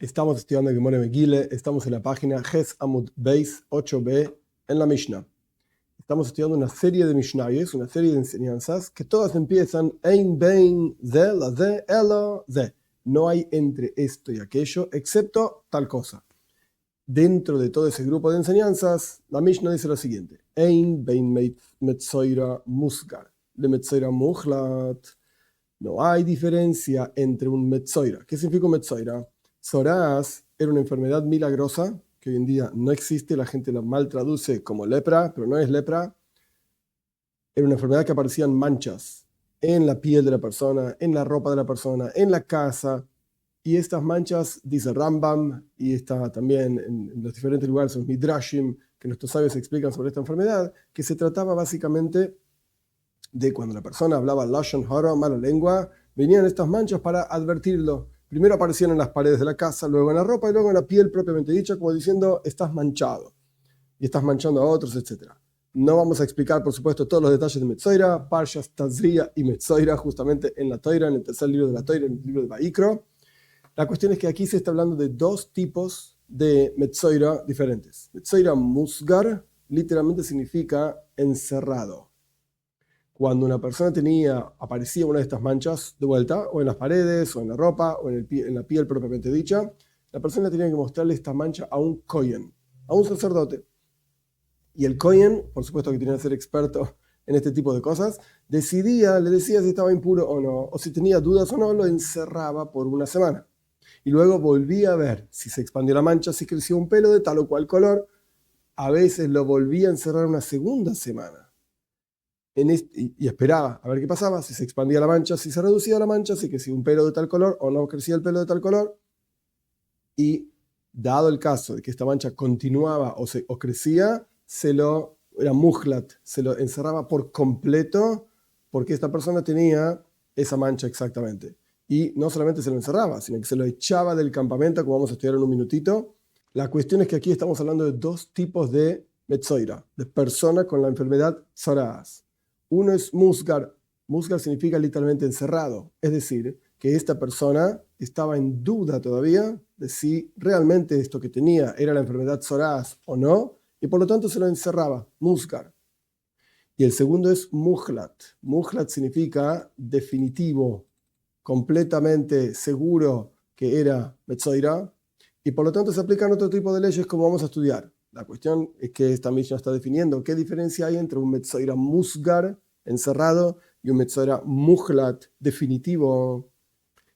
Estamos estudiando Gemara Megillah, estamos en la página Ches Amud Beis 8b en la Mishnah. Estamos estudiando una serie de Mishnayos, una serie de enseñanzas que todas empiezan Ein bein ze la ze ela ze. No hay entre esto y aquello excepto tal cosa. Dentro de todo ese grupo de enseñanzas, la Mishnah dice lo siguiente: Ein bein metzoira musgar le metzoira muchlat. No hay diferencia entre un metzoira. ¿Qué significa un metzoira? Sorás era una enfermedad milagrosa que hoy en día no existe, la gente la mal traduce como lepra, pero no es lepra. Era una enfermedad que aparecían manchas en la piel de la persona, en la ropa de la persona, en la casa. Y estas manchas, dice Rambam, y está también en los diferentes lugares, los Midrashim, que nuestros sabios explican sobre esta enfermedad, que se trataba básicamente de cuando la persona hablaba Lashon Hara, mala lengua, venían estas manchas para advertirlo. Primero aparecían en las paredes de la casa, luego en la ropa y luego en la piel propiamente dicha, como diciendo, estás manchado y estás manchando a otros, etc. No vamos a explicar, por supuesto, todos los detalles de Metzoira, Parshas, Tazria y Metzoira, justamente en la Toira, en el tercer libro de la Toira, en el libro de Vaikro. La cuestión es que aquí se está hablando de dos tipos de Metzoira diferentes. Metzoira musgar literalmente significa encerrado. Cuando una persona aparecía una de estas manchas de vuelta, o en las paredes, o en la ropa, o en la piel propiamente dicha, la persona tenía que mostrarle esta mancha a un kohen, a un sacerdote. Y el kohen, por supuesto que tenía que ser experto en este tipo de cosas, le decía si estaba impuro o no, o si tenía dudas o no, lo encerraba por una semana. Y luego volvía a ver si se expandió la mancha, si creció un pelo de tal o cual color. A veces lo volvía a encerrar una segunda semana. Y esperaba a ver qué pasaba, si se expandía la mancha, si se reducía la mancha, si crecía un pelo de tal color o no crecía el pelo de tal color. Y dado el caso de que esta mancha continuaba o crecía, era muhlat, se lo encerraba por completo porque esta persona tenía esa mancha exactamente. Y no solamente se lo encerraba, sino que se lo echaba del campamento, como vamos a estudiar en un minutito. La cuestión es que aquí estamos hablando de dos tipos de metzoira, de persona con la enfermedad Sorás. Uno es musgar. Musgar significa literalmente encerrado. Es decir, que esta persona estaba en duda todavía de si realmente esto que tenía era la enfermedad Sorás o no, y por lo tanto se lo encerraba, musgar. Y el segundo es muhlat. Muhlat significa definitivo, completamente seguro que era metzoira, y por lo tanto se aplican otro tipo de leyes como vamos a estudiar. La cuestión es que esta Mishnah está definiendo qué diferencia hay entre un metzoira musgar, encerrado, y un metzoira muhlat, definitivo.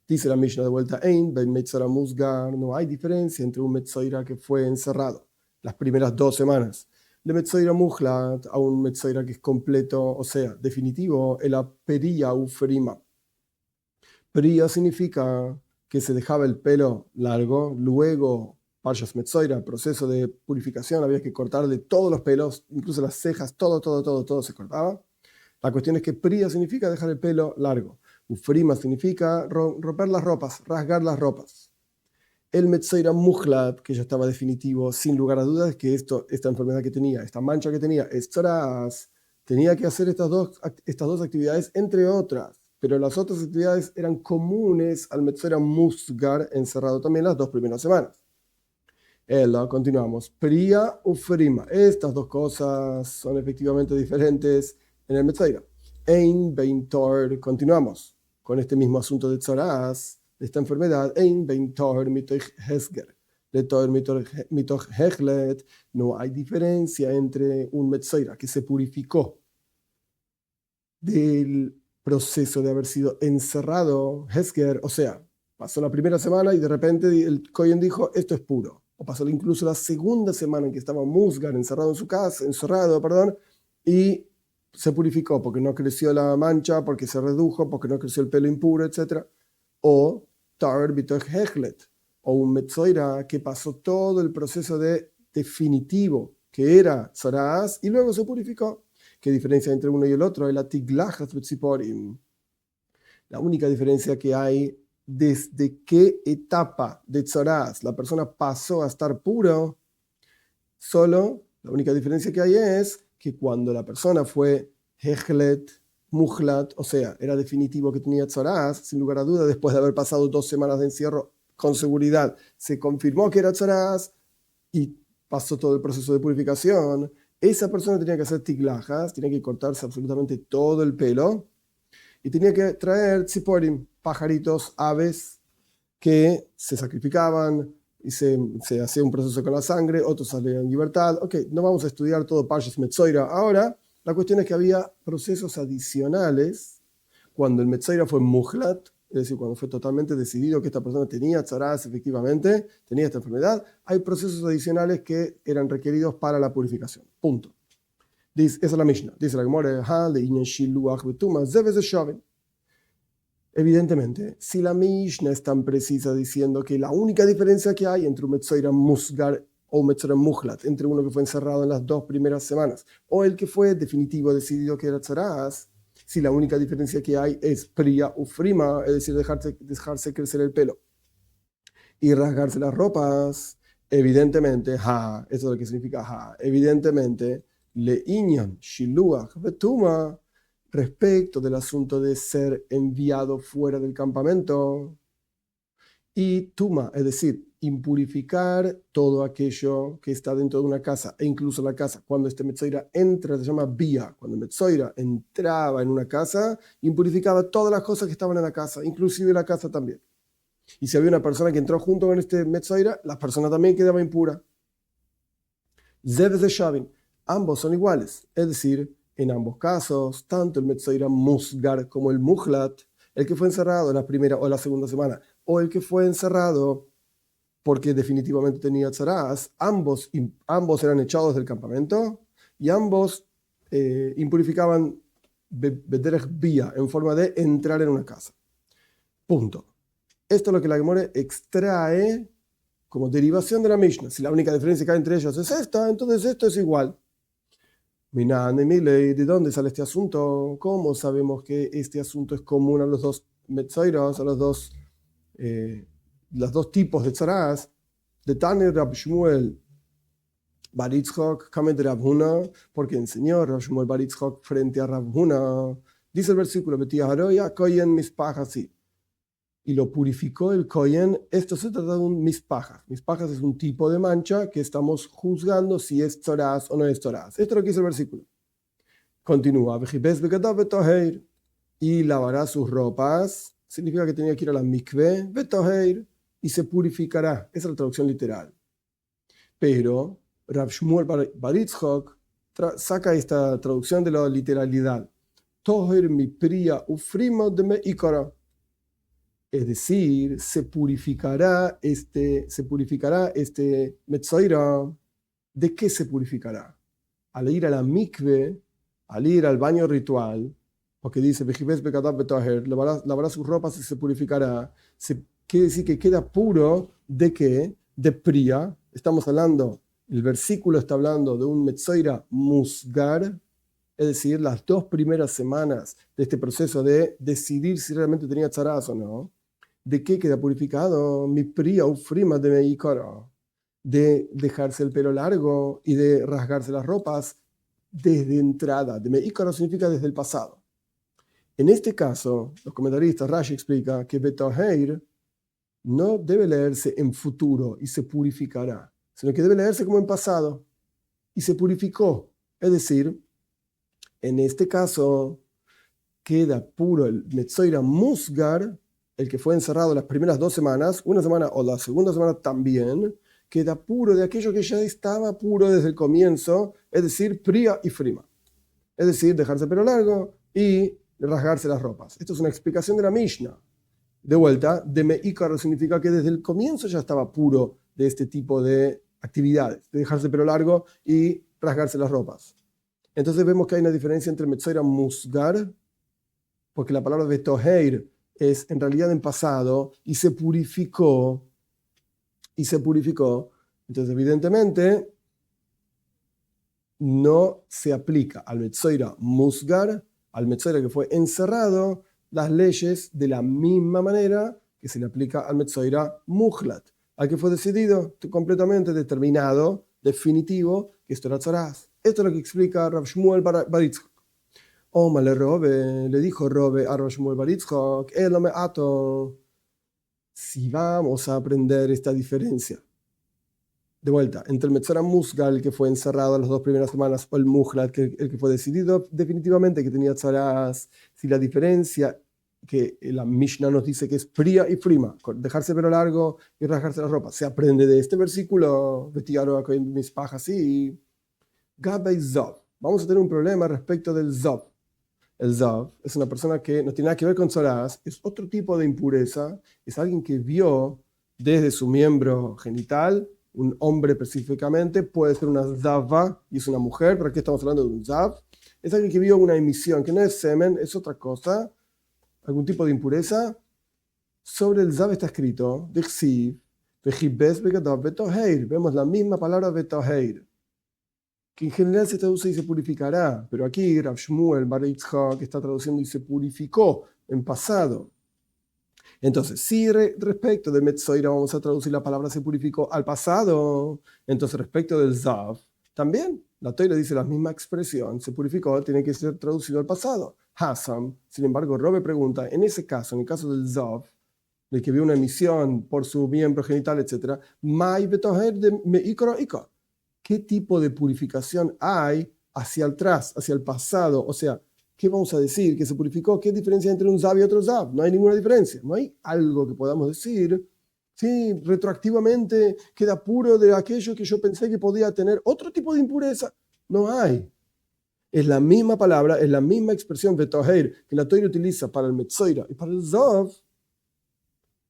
Dice la Mishnah de vuelta, Ein bein metzoira musgar, no hay diferencia entre un metzoira que fue encerrado las primeras 2 semanas, de metzoira muhlat a un metzoira que es completo, o sea, definitivo, el peria ufrima. Peria significa que se dejaba el pelo largo, luego Parshas Metzoira, proceso de purificación, había que cortarle todos los pelos, incluso las cejas, todo se cortaba. La cuestión es que Priya significa dejar el pelo largo. Ufrima significa romper las ropas, rasgar las ropas. El Metzoira Muhlat, que ya estaba definitivo, sin lugar a dudas, que esta enfermedad que tenía, esta mancha que tenía, tenía que hacer estas dos actividades, entre otras. Pero las otras actividades eran comunes al Metzoira Musgar, encerrado también las 2 primeras semanas. Continuamos. Priya Ufrima. Estas dos cosas son efectivamente diferentes en el Metzoira. Ein bein tor, continuamos con este mismo asunto de Tzorás, de esta enfermedad. Ein bein tor mitoch hesger, le tor mitoch hechlet. No hay diferencia entre un Metzoira que se purificó del proceso de haber sido encerrado, hesger, o sea, pasó la primera semana y de repente el kohen dijo, esto es puro. O pasó incluso la segunda semana en que estaba musgar, encerrado en su casa, y se purificó porque no creció la mancha, porque se redujo, porque no creció el pelo impuro, etc. O tar bitoch hechlet, o un metzoira que pasó todo el proceso definitivo, que era Tzorás, y luego se purificó. ¿Qué diferencia entre uno y el otro? La tiglachas betziporim. La única diferencia que hay desde qué etapa de Tzorás la persona pasó a estar puro, la única diferencia que hay es que cuando la persona fue hechlet, muhlat, o sea, era definitivo que tenía Tzorás, sin lugar a duda, después de haber pasado 2 semanas de encierro con seguridad se confirmó que era tzaraz y pasó todo el proceso de purificación, esa persona tenía que hacer tiglajas, tenía que cortarse absolutamente todo el pelo y tenía que traer tziporim, pajaritos, aves que se sacrificaban y se hacía un proceso con la sangre, otros salían en libertad. Ok, no vamos a estudiar todo Parshas Metzoira ahora. La cuestión es que había procesos adicionales cuando el Metzoira fue muhlat, es decir, cuando fue totalmente decidido que esta persona tenía tzaraz, efectivamente, tenía esta enfermedad. Hay procesos adicionales que eran requeridos para la purificación. Punto. Esa es la Mishnah. Dice la Gemara, evidentemente, si la Mishnah es tan precisa diciendo que la única diferencia que hay entre un Metzoira Musgar o un Metzoira Muhlat, entre uno que fue encerrado en las 2 primeras semanas o el que fue definitivo decidido que era tzaraz, si la única diferencia que hay es Priya u Frima, es decir, dejarse crecer el pelo y rasgarse las ropas, evidentemente, eso es lo que significa evidentemente, le inyan shiluach betuma, respecto del asunto de ser enviado fuera del campamento, y tuma, es decir, impurificar todo aquello que está dentro de una casa, e incluso la casa, cuando este Metzoira entra, se llama vía, cuando el Metzoira entraba en una casa, impurificaba todas las cosas que estaban en la casa, inclusive la casa también. Y si había una persona que entró junto con este Metzoira, la persona también quedaba impura. Zev de Shavin, ambos son iguales, es decir, en ambos casos, tanto el Metzoira Musgar como el Muhlat, el que fue encerrado en la primera o la segunda semana, o el que fue encerrado porque definitivamente tenía tzaraz, ambos eran echados del campamento y ambos impurificaban bederech vía, en forma de entrar en una casa. Punto. Esto es lo que la Gemara extrae como derivación de la Mishnah. Si la única diferencia que hay entre ellos es esta, entonces esto es igual. ¿De dónde sale este asunto? ¿Cómo sabemos que este asunto es común a los dos Metzoiros, a los dos tipos de tzaraz? De Tane Rab Shmuel Bar Yitzchok, Kamed Rab Huna, porque enseñó Rab Shmuel Bar Yitzchok frente a Rab Huna. Dice el versículo, Betiaharoya Koyen Mispajasi. Y lo purificó el Kohen. Esto se trata de un mispajas. Mispajas es un tipo de mancha que estamos juzgando si es tzaraz o no es tzaraz. Esto es lo que dice el versículo. Continúa. Y lavará sus ropas. Significa que tenía que ir a la mikve. Betoheir. Y se purificará. Esa es la traducción literal. Pero Rav Shmuel Bar Yitzchok saca esta traducción de la literalidad. Toher mi priya ufrima de me ikara. Es decir, se purificará este Metzoira. ¿De qué se purificará? Al ir a la mikve, al ir al baño ritual, porque dice, lavará sus ropas y se purificará. Quiere decir que queda puro de qué? De priya. Estamos hablando, el versículo está hablando de un Metzoira musgar, es decir, las 2 primeras semanas de este proceso de decidir si realmente tenía tzaraz o no. ¿De qué queda purificado? Mi priya ufrima de meikara, de dejarse el pelo largo y de rasgarse las ropas desde entrada. De meikara significa desde el pasado. En este caso, los comentaristas, Rashi explica que betoheir no debe leerse en futuro y se purificará, sino que debe leerse como en pasado y se purificó. Es decir, en este caso queda puro el Metzoira Musgar, el que fue encerrado las primeras 2 semanas, una semana o la segunda semana también, queda puro de aquello que ya estaba puro desde el comienzo, es decir, priya y frima. Es decir, dejarse el pelo largo y rasgarse las ropas. Esto es una explicación de la Mishnah. De vuelta, de meikar significa que desde el comienzo ya estaba puro de este tipo de actividades, de dejarse el pelo largo y rasgarse las ropas. Entonces vemos que hay una diferencia entre Metzoira Musgar, porque la palabra betoheir es en realidad en pasado y se purificó. Entonces, evidentemente, no se aplica al Metzoira Musgar, al Metzoira que fue encerrado, las leyes de la misma manera que se le aplica al Metzoira Muhlat, al que fue decidido, completamente determinado, definitivo, que esto era tzaraz. Esto es lo que explica Rav Shmuel Bar Yitzchok. Le dijo Robe a Rav Shmuel Bar Yitzchok, me ato. Si vamos a aprender esta diferencia, de vuelta, entre el Metzora Musgal, que fue encerrado las 2 primeras semanas, o el Mujlat, el que fue decidido definitivamente que tenía tzaras, si la diferencia que la Mishnah nos dice que es fría y frima, dejarse pelo largo y rasgarse la ropa, se aprende de este versículo, vestigaron con mis pajas y Gabay Zov. Vamos a tener un problema respecto del Zov. El Zav es una persona que no tiene nada que ver con tzaras, es otro tipo de impureza, es alguien que vio desde su miembro genital, un hombre específicamente, puede ser una Zava y es una mujer, pero aquí estamos hablando de un Zav. Es alguien que vio una emisión, que no es semen, es otra cosa, algún tipo de impureza. Sobre el Zav está escrito, Dixiv, Vejibes Begadav Betoheir. Vemos la misma palabra Betoheir, que en general se traduce y se purificará, pero aquí Rav Shmuel Bar Yitzchak que está traduciendo y se purificó en pasado. Entonces, si respecto de Metzoira vamos a traducir la palabra se purificó al pasado, entonces respecto del Zav, también la Torah dice la misma expresión, se purificó, tiene que ser traducido al pasado. Hasam, sin embargo, Robe pregunta, en ese caso, en el caso del Zav, del que vio una emisión por su miembro genital, etc., Mai betoher de meikro iko. ¿Qué tipo de purificación hay hacia atrás, hacia el pasado? O sea, ¿qué vamos a decir? ¿Que se purificó? ¿Qué diferencia hay entre un Zav y otro Zav? No hay ninguna diferencia. No hay algo que podamos decir. Sí, retroactivamente queda puro de aquello que yo pensé que podía tener otro tipo de impureza. No hay. Es la misma palabra, es la misma expresión betoher que la Torah utiliza para el Metzoira y para el Zav,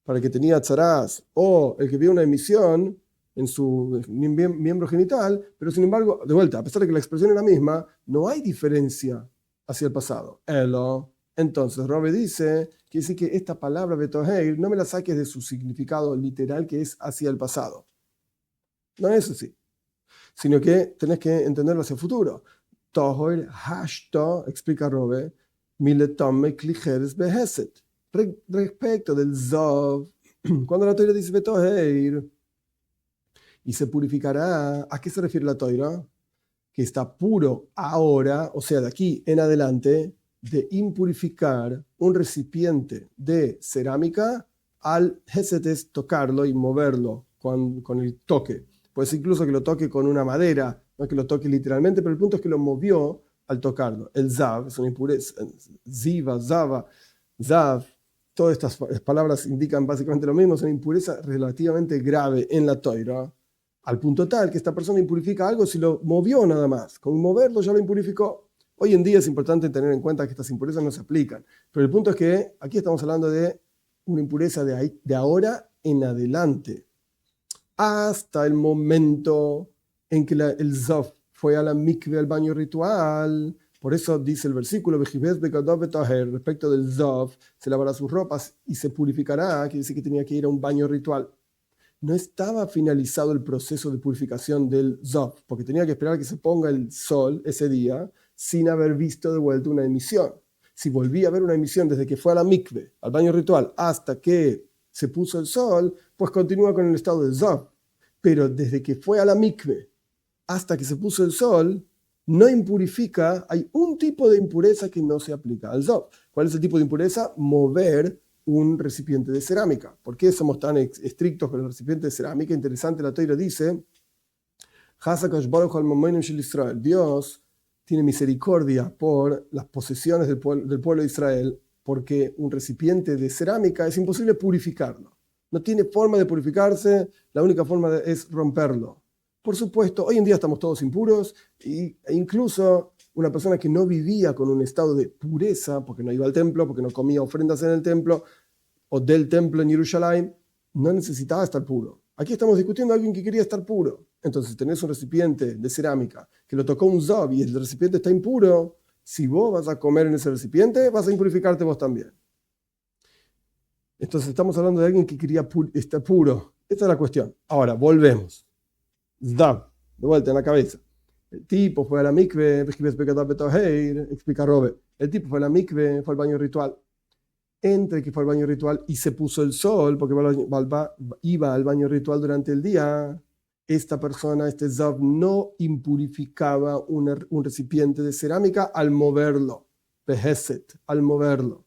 para el que tenía tzaras o el que vio una emisión en su miembro genital, pero sin embargo, de vuelta, a pesar de que la expresión es la misma, no hay diferencia hacia el pasado. Elo. Entonces, Robe dice que esta palabra betoheir no me la saques de su significado literal que es hacia el pasado. No es así, sino que tenés que entenderlo hacia el futuro. Tohoir hashto, explica Robe, miletome klicheres beheset. Respecto del Zov, cuando la Torah dice betoheir, y se purificará. ¿A qué se refiere la Toira? Que está puro ahora, o sea, de aquí en adelante, de impurificar un recipiente de cerámica al Hesetes tocarlo y moverlo con el toque. Pues incluso que lo toque con una madera, no que lo toque literalmente, pero el punto es que lo movió al tocarlo. El Zav es una impureza. Ziva, Zava, Zav. Todas estas palabras indican básicamente lo mismo, es una impureza relativamente grave en la Toira, al punto tal que esta persona impurifica algo si lo movió nada más. Con moverlo ya lo impurificó. Hoy en día es importante tener en cuenta que estas impurezas no se aplican. Pero el punto es que aquí estamos hablando de una impureza de ahora en adelante. Hasta el momento en que el Zof fue a la mikve, al baño ritual. Por eso dice el versículo, respecto del Zof, se lavará sus ropas y se purificará. Quiere decir que tenía que ir a un baño ritual. No estaba finalizado el proceso de purificación del Zof, porque tenía que esperar que se ponga el sol ese día sin haber visto de vuelta una emisión. Si volvía a ver una emisión desde que fue a la mikve, al baño ritual, hasta que se puso el sol, pues continúa con el estado del Zof. Pero desde que fue a la mikve hasta que se puso el sol, no impurifica, hay un tipo de impureza que no se aplica al Zof. ¿Cuál es el tipo de impureza? Mover un recipiente de cerámica. ¿Por qué somos tan estrictos con el recipiente de cerámica? Interesante, la Torah dice, Dios tiene misericordia por las posesiones del pueblo de Israel, porque un recipiente de cerámica es imposible purificarlo. No tiene forma de purificarse, la única forma es romperlo. Por supuesto, hoy en día estamos todos impuros e incluso una persona que no vivía con un estado de pureza, porque no iba al templo, porque no comía ofrendas en el templo o del templo en Jerusalén, no necesitaba estar puro. Aquí estamos discutiendo a alguien que quería estar puro. Entonces tenés un recipiente de cerámica que lo tocó un Zob y el recipiente está impuro. Si vos vas a comer en ese recipiente, vas a impurificarte vos también. Entonces estamos hablando de alguien que quería estar puro. Esta es la cuestión. Ahora, volvemos. Zdab, de vuelta en la cabeza. El tipo fue a la mikve, explica Robert. El tipo fue a la mikve, fue al baño ritual. Entre que fue al baño ritual y se puso el sol, porque iba al baño ritual durante el día, esta persona, este Zav, no impurificaba un recipiente de cerámica al moverlo. Beheset, al moverlo.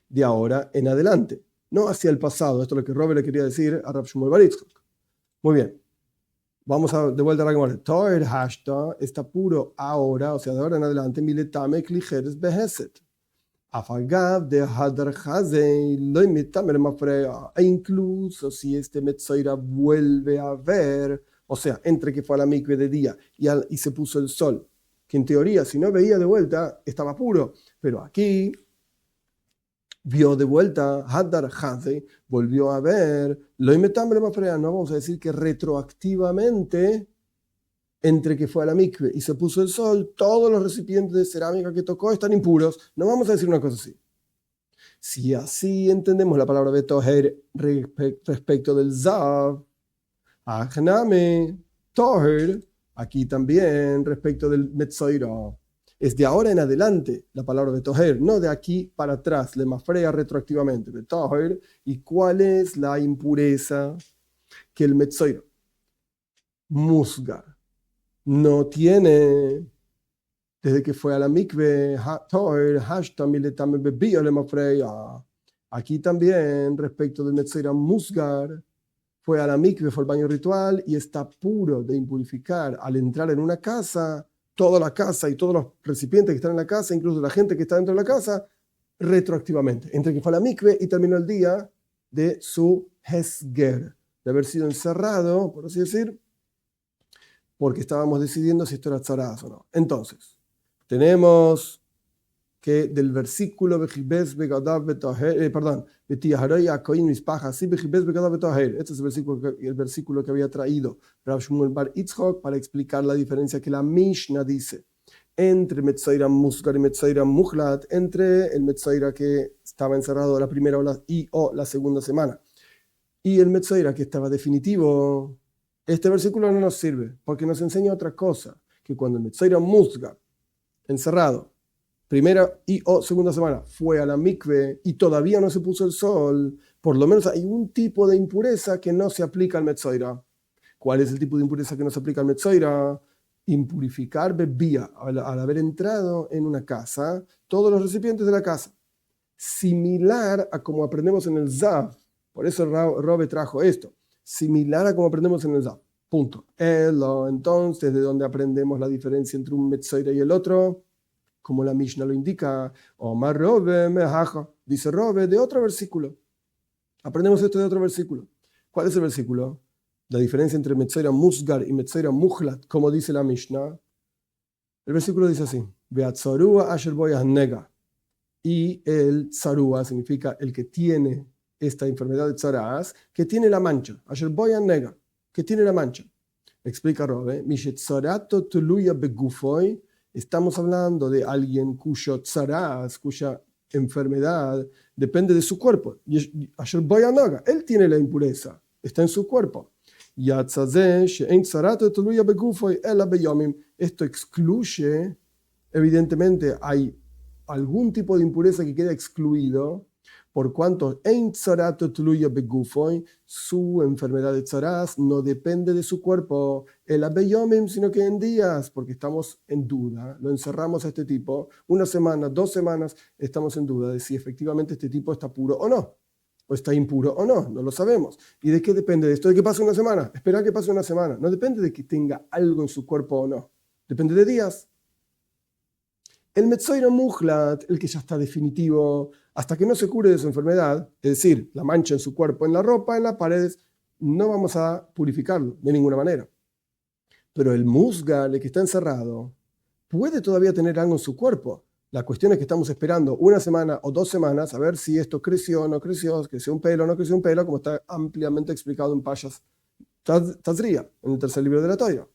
De ahora en adelante. no hacia el pasado. Esto es lo que Robert le quería decir a Rav Shmuel Bar Yitzchak. Muy bien. Vamos de vuelta a la Gemara. Toher hashta está puro ahora, o sea, de ahora en adelante, miletame klicheres beheset. Afagav de hadar hazei lo imitame mafrea. E incluso si este Metzoira vuelve a ver, o sea, entre que fue a la mikve de día y se puso el sol, que en teoría, si no veía de vuelta, estaba puro. Pero aquí vio de vuelta, Hadar Hazei, volvió a ver, lo imetame mafrea. No vamos a decir que retroactivamente, entre que fue a la mikve y se puso el sol, todos los recipientes de cerámica que tocó están impuros. No vamos a decir una cosa así. Si así entendemos la palabra betoher respecto del zav, ajname, toher, aquí también respecto del metzoira. Es de ahora en adelante la palabra betoher, no de aquí para atrás, le mafrea retroactivamente. Betoher, ¿y cuál es la impureza que el metzoira? Musgar. No tiene, desde que fue a la mikve, aquí también, respecto del Metzeira Musgar, fue a la mikve, fue al baño ritual y está puro de impurificar al entrar en una casa, toda la casa y todos los recipientes que están en la casa, incluso la gente que está dentro de la casa, retroactivamente, entre que fue a la mikve y terminó el día de su Hesger, de haber sido encerrado, por así decir, porque estábamos decidiendo si esto era tzaraz o no. Entonces, tenemos que del versículo este es el versículo que había traído Rav Shmuel Bar Yitzchak para explicar la diferencia que la Mishnah dice entre Metzoira Musgar y Metzoira Muhlat, entre el Metzoira que estaba encerrado la primera o la segunda semana y el Metzoira que estaba definitivo. Este versículo no nos sirve porque nos enseña otra cosa, que cuando el Metzoira Musgar, encerrado, primera y o segunda semana, fue a la mikve y todavía no se puso el sol, por lo menos hay un tipo de impureza que no se aplica al Metzoira. ¿Cuál es el tipo de impureza que no se aplica al Metzoira? Impurificar bebía al haber entrado en una casa, todos los recipientes de la casa. Similar a como aprendemos en el Zav, por eso Robe trajo esto. Similar a como aprendemos en el Zav. Punto. Entonces, ¿de dónde aprendemos la diferencia entre un Metzoira y el otro? Como la Mishnah lo indica. Omar Robe mehaja. Dice Robe de otro versículo. Aprendemos esto de otro versículo. ¿Cuál es el versículo? La diferencia entre Metzoira Musgar y Metzoira Muhlat, como dice la Mishnah. El versículo dice así. Beatzarua asher boyah nega. Y el tzarua significa el que tiene esta enfermedad de tzaraz, que tiene la mancha. Asher boyan nega, que tiene la mancha. Explica Robe, mishetzarato tuluya begufoy. Estamos hablando de alguien cuyo tzaraz, cuya enfermedad depende de su cuerpo. Asher boyan nega, él tiene la impureza, está en su cuerpo. Yatzazeh she'en tzarato tuluya begufoy ela beyomim. Esto excluye, evidentemente, hay algún tipo de impureza que queda excluido, por cuanto en tzarato tluya begufoy, su enfermedad de tzaraz no depende de su cuerpo, el abeyomim, sino que en días, porque estamos en duda, lo encerramos a este tipo, una semana, 2 semanas, estamos en duda de si efectivamente este tipo está puro o no, o está impuro o no, no lo sabemos. ¿Y de qué depende de esto? ¿De que pase una semana? Espera que pase una semana. No depende de que tenga algo en su cuerpo o no, depende de días. El Metzoira Muhlat, el que ya está definitivo, hasta que no se cure de su enfermedad, es decir, la mancha en su cuerpo, en la ropa, en las paredes, no vamos a purificarlo de ninguna manera. Pero el Musgar, el que está encerrado, puede todavía tener algo en su cuerpo. La cuestión es que estamos esperando una semana o 2 semanas a ver si esto creció o no creció, creció un pelo o no creció un pelo, como está ampliamente explicado en Pashas Tazria, en el tercer libro de la Torá.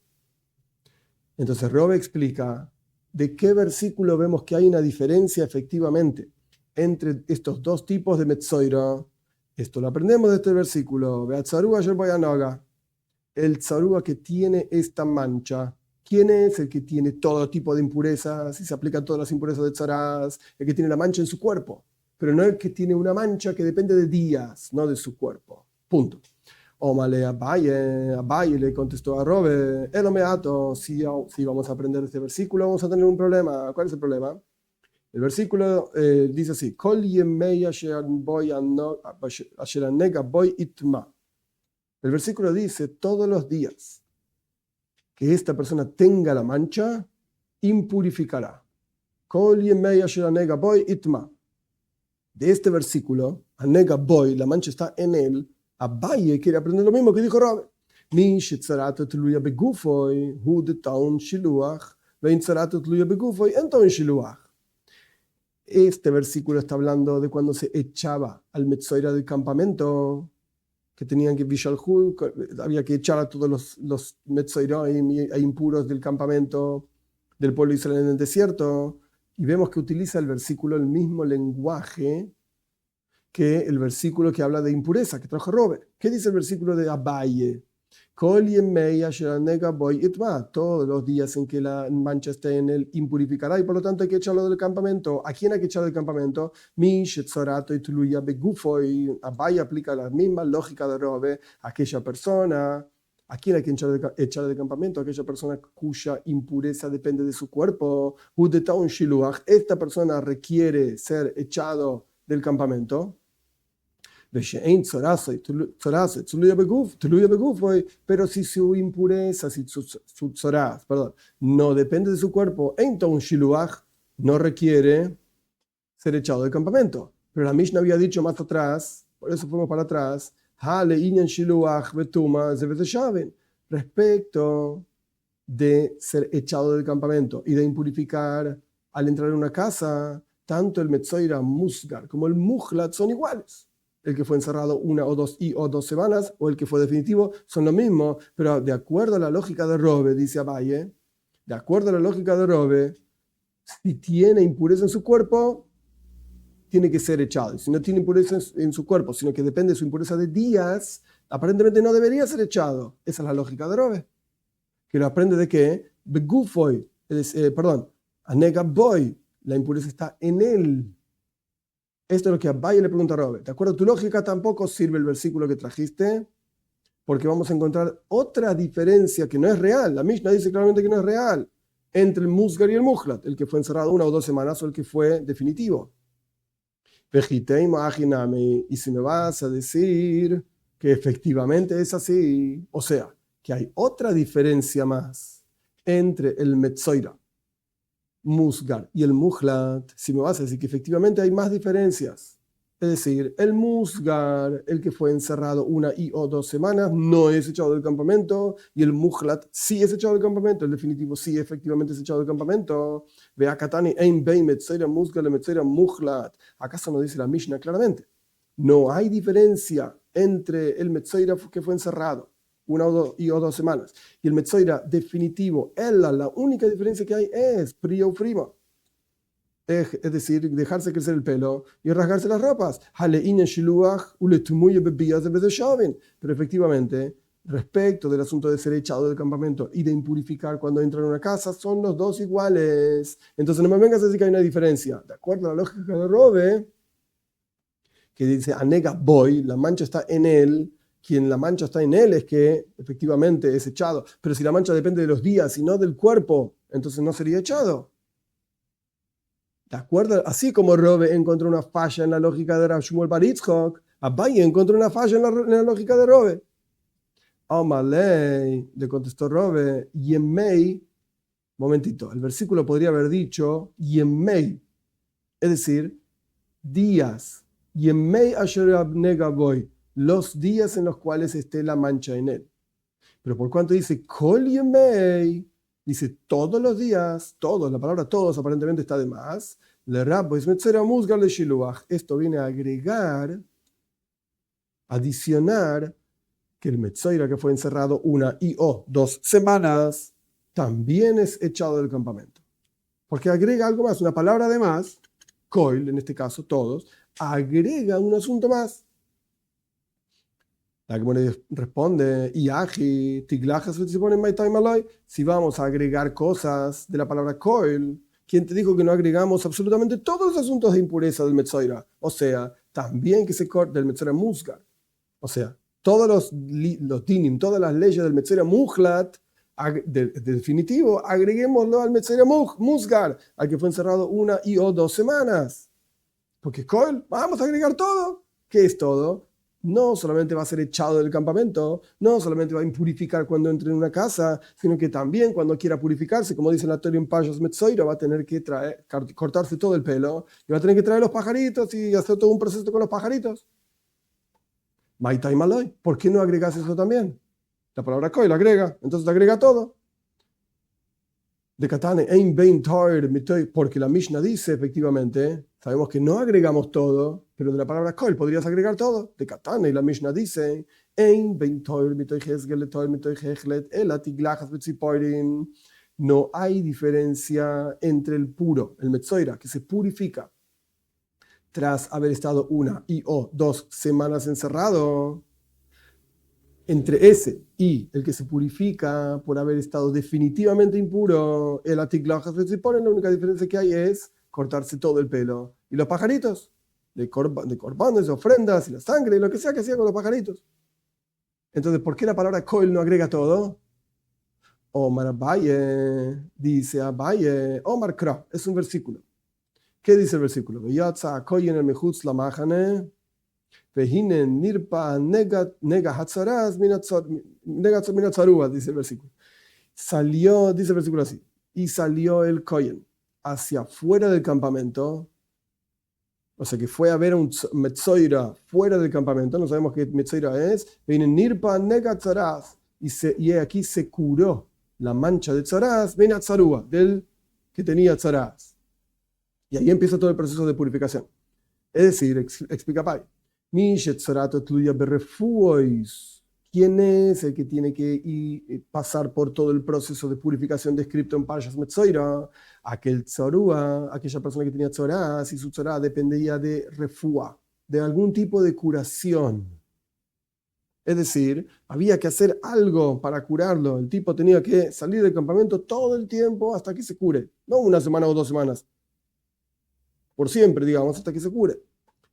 Entonces Robe explica de qué versículo vemos que hay una diferencia efectivamente entre estos dos tipos de Metzoira. Esto lo aprendemos de este versículo. El tzarúa que tiene esta mancha. ¿Quién es el que tiene todo tipo de impurezas? Si se aplican todas las impurezas de tzarás, el que tiene la mancha en su cuerpo. Pero no el que tiene una mancha que depende de días, no de su cuerpo. Punto. Omale Abaye le contestó a Robe, si vamos a aprender este versículo vamos a tener un problema. ¿Cuál es el problema? El versículo dice así: Kol yemei asher anega boy itma. El versículo dice: todos los días que esta persona tenga la mancha, impurificará. Kol yemei asher anega boy itma. De este versículo, anega boy, la mancha está en él. Abaye quiere aprender lo mismo que dijo Rabbe. Mi shetzarato tluya begufoi hu de taun shiluach vein tzarato tluya begufoi en taun shiluach. Este versículo está hablando de cuando se echaba al Metzoira del campamento, que tenían que Vishalhu, había que echar a todos los Metzoiroim e impuros del campamento del pueblo de Israel en el desierto, y vemos que utiliza el versículo el mismo lenguaje que el versículo que habla de impureza, que trajo Robe. ¿Qué dice el versículo de Abaye? Todos los días en que la mancha esté en él, impurificará, y por lo tanto hay que echarlo del campamento. ¿A quién hay que echar del campamento? Abaye aplica la misma lógica de Robe a aquella persona. ¿A quién hay que echar del campamento? A aquella persona cuya impureza depende de su cuerpo. Esta persona requiere ser echado del campamento. Pero si su impureza, si su tzoraz, no depende de su cuerpo, entonces shiluach no requiere ser echado del campamento. Pero la Mishnah había dicho más atrás, por eso fuimos para atrás, respecto de ser echado del campamento y de impurificar al entrar en una casa, tanto el Metzoira Musgar como el Muhlat son iguales. El que fue encerrado 1 o 2 semanas o el que fue definitivo son lo mismo, pero de acuerdo a la lógica de Robe, dice Abaye, de acuerdo a la lógica de Robe, si tiene impureza en su cuerpo, tiene que ser echado. Y si no tiene impureza en su cuerpo, sino que depende de su impureza de días, aparentemente no debería ser echado. Esa es la lógica de Robe. Que lo aprende de qué? Begufoy, anega boy, la impureza está en él. Esto es lo que Abaye le pregunta a Robe. De acuerdo a tu lógica, tampoco sirve el versículo que trajiste, porque vamos a encontrar otra diferencia que no es real. La Mishnah dice claramente que no es real entre el Musgar y el Muhlat, el que fue encerrado 1 o 2 semanas o el que fue definitivo. Y si me vas a decir que efectivamente es así, o sea, que hay otra diferencia más entre el Metzoira, Musgar y el Muhlat, si me vas a decir que efectivamente hay más diferencias, es decir, el Musgar, el que fue encerrado 1 o 2 semanas, no es echado del campamento, y el Muhlat sí es echado del campamento, el definitivo sí efectivamente es echado del campamento. Ve a Katani, Ein Bein Metzoira Musgar le Metzoira Muhlat. ¿Acaso no dice la Mishnah claramente? No hay diferencia entre el Metzoira que fue encerrado 1 o 2 semanas y el Metzoira definitivo. La única diferencia que hay es frío o frima. Es decir, dejarse crecer el pelo y rasgarse las ropas. Pero efectivamente, respecto del asunto de ser echado del campamento y de impurificar cuando entra en una casa, son los dos iguales. Entonces no me vengas a decir que hay una diferencia. De acuerdo a la lógica de Robe, que dice anega boy, la mancha está en él. Quien la mancha está en él es que efectivamente es echado. Pero si la mancha depende de los días y no del cuerpo, entonces no sería echado. ¿De acuerdo? Así como Robe encontró una falla en la lógica de Rav Shmuel bar Yitzchok, Abaye encontró una falla en la lógica de Robe. Amalei, le contestó Robe, Yemei, momentito, el versículo podría haber dicho Yemei, es decir, días. Yemei asher abnega boy, los días en los cuales esté la mancha en él. Pero por cuanto dice Kol Yemei, dice todos los días, todos, la palabra todos aparentemente está de más. Esto viene a agregar, adicionar, que el Metzoira que fue encerrado 1 o 2 semanas también es echado del campamento. Porque agrega algo más, una palabra de más, Koil, en este caso todos, agrega un asunto más. La que responde, si vamos a agregar cosas de la palabra Koil, ¿quién te dijo que no agregamos absolutamente todos los asuntos de impureza del Metzoira? O sea, también que se corte del Metzoira Musgar. O sea, todos los dinim, todas las leyes del Metzoira Muhlat definitivo, agreguémoslo al Metzoira Musgar, al que fue encerrado 1 o 2 semanas. Porque Koel, vamos a agregar todo. ¿Qué es todo? No solamente va a ser echado del campamento, no solamente va a impurificar cuando entre en una casa, sino que también cuando quiera purificarse, como dice la Torah en Payos Metzoira, va a tener que cortarse todo el pelo y va a tener que traer los pajaritos y hacer todo un proceso con los pajaritos. Maitai Malay, ¿por qué no agregas eso también? La palabra Koel agrega, entonces agrega todo. De Katane, Ein Bein Toir Mitoy, porque la Mishnah dice efectivamente, sabemos que no agregamos todo, pero de la palabra Koel podrías agregar todo. De Katane, la Mishnah dice, Ein Bein Toir Mitoy Hesgel Toir Mitoy Hechlet, El Atiglachas Betzipoirim. No hay diferencia entre el puro, el Metzoira, que se purifica tras haber estado 1 o 2 semanas encerrado, entre ese y el que se purifica por haber estado definitivamente impuro, el atiglachas betziporim, la única diferencia que hay es cortarse todo el pelo. Y los pajaritos, de corbanos, de ofrendas, y la sangre, y lo que sea que hacía con los pajaritos. Entonces, ¿por qué la palabra koel no agrega todo? Omar Abaye, dice Abaye, Omar Kra, es un versículo. ¿Qué dice el versículo? Veyatza koyen el mechutz la machane, Vehinen nirpa nega hatzaraz minatzarúa, dice el versículo. Salió, dice el versículo así, y salió el kohen hacia afuera del campamento, o sea que fue a ver a un metzoira fuera del campamento, no sabemos qué metzoira es, Vehinen nirpa nega hatzaraz, y aquí se curó la mancha de tzaraz minatzarúa, del que tenía tzaraz. Y ahí empieza todo el proceso de purificación. Es decir, explica Pai. ¿Quién es el que tiene que pasar por todo el proceso de purificación descrito en Parshas Metzoira? Aquel tzorúa, aquella persona que tenía tzorá, si su tzorá dependía de refúa, de algún tipo de curación. Es decir, había que hacer algo para curarlo. El tipo tenía que salir del campamento todo el tiempo hasta que se cure. No 1 semana o 2 semanas. Por siempre, digamos, hasta que se cure.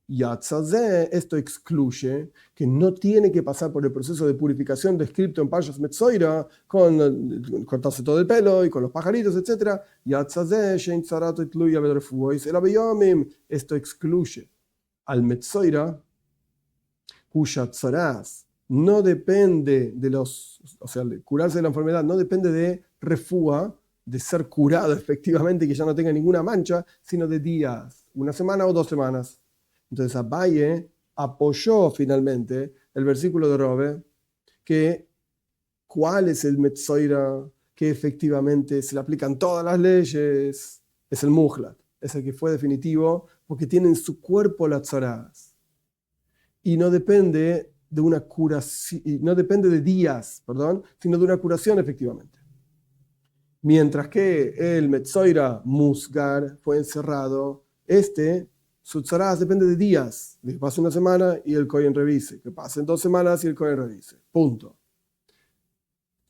Yatzazé, esto excluye que no tiene que pasar por el proceso de purificación descrito en Parshas Metzoira, con cortarse todo el pelo y con los pajaritos, etc. Yatzazé, Shein Tzarato y Tluya Bedrefuois, el Abeyomim, esto excluye al Metzoira, cuya tzarás no depende de o sea, de curarse de la enfermedad, no depende de refúa, de ser curado efectivamente y que ya no tenga ninguna mancha, sino de días, 1 semana o 2 semanas. Entonces Abaye apoyó finalmente el versículo de Robe, que cuál es el Metzoira que efectivamente se le aplican todas las leyes, es el Mujlat, es el que fue definitivo porque tiene en su cuerpo las tzarás. Y no depende de una curación, no depende de días, sino de una curación efectivamente. Mientras que el Metzoira Musgar fue encerrado, su tzarás depende de días, de que pase 1 semana y el kohen revise, que pasen 2 semanas y el kohen revise. Punto.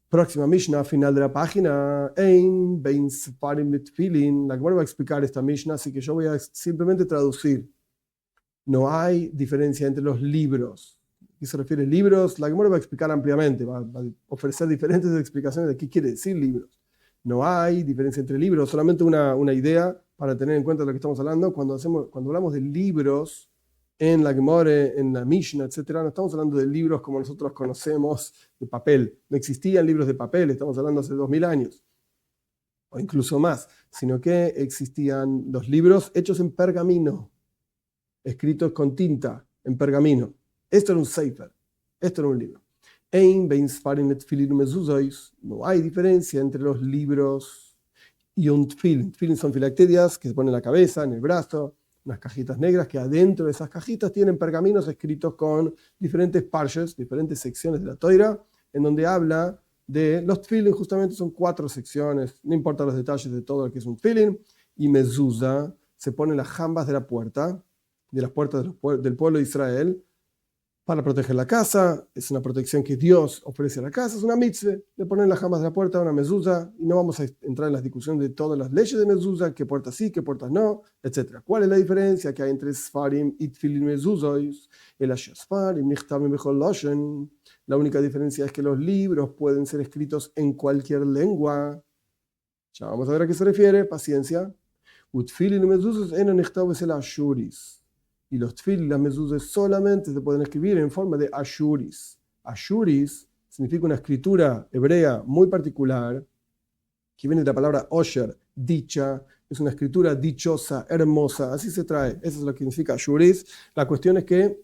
Próxima Mishnah, final de la página. Ein bein sefarim litfilin. La Gemara va a explicar esta Mishnah, así que yo voy a simplemente traducir. No hay diferencia entre los libros. ¿A qué se refiere libros? La Gemara va a explicar ampliamente, va a ofrecer diferentes explicaciones de qué quiere decir libros. No hay diferencia entre libros, solamente una idea para tener en cuenta lo que estamos hablando. Cuando hablamos de libros en la Gemara, en la Mishnah, etc., no estamos hablando de libros como nosotros conocemos, de papel. No existían libros de papel, estamos hablando hace 2000 años, o incluso más, sino que existían los libros hechos en pergamino, escritos con tinta, en pergamino. Esto era un sefer, esto era un libro. No hay diferencia entre los libros y un tfilin. Tfilin son filacterias que se ponen en la cabeza, en el brazo, unas cajitas negras que adentro de esas cajitas tienen pergaminos escritos con diferentes parches, diferentes secciones de la Toira, en donde habla de los tfilin. Justamente son 4 secciones, no importa los detalles de todo lo que es un tfilin. Y mezuzá se pone en las jambas de la puerta, de las puertas del pueblo de Israel, para proteger la casa, es una protección que Dios ofrece a la casa, es una mitzvah de poner las jamas de la puerta, una mezuzá, y no vamos a entrar en las discusiones de todas las leyes de mezuzá, qué puertas sí, qué puertas no, etc. ¿Cuál es la diferencia que hay entre Sfarim y Tfilin Mezuzos? El Sfarim, Nichtamim Bechol Loshen. La única diferencia es que los libros pueden ser escritos en cualquier lengua. Ya vamos a ver a qué se refiere, paciencia. Utfilin Mezuzos en Nichtav el Ashuris. Y los tfil y las mezuzas solamente se pueden escribir en forma de ashuris. Ashuris significa una escritura hebrea muy particular, que viene de la palabra osher, dicha, es una escritura dichosa, hermosa, así se trae, eso es lo que significa ashuris. La cuestión es que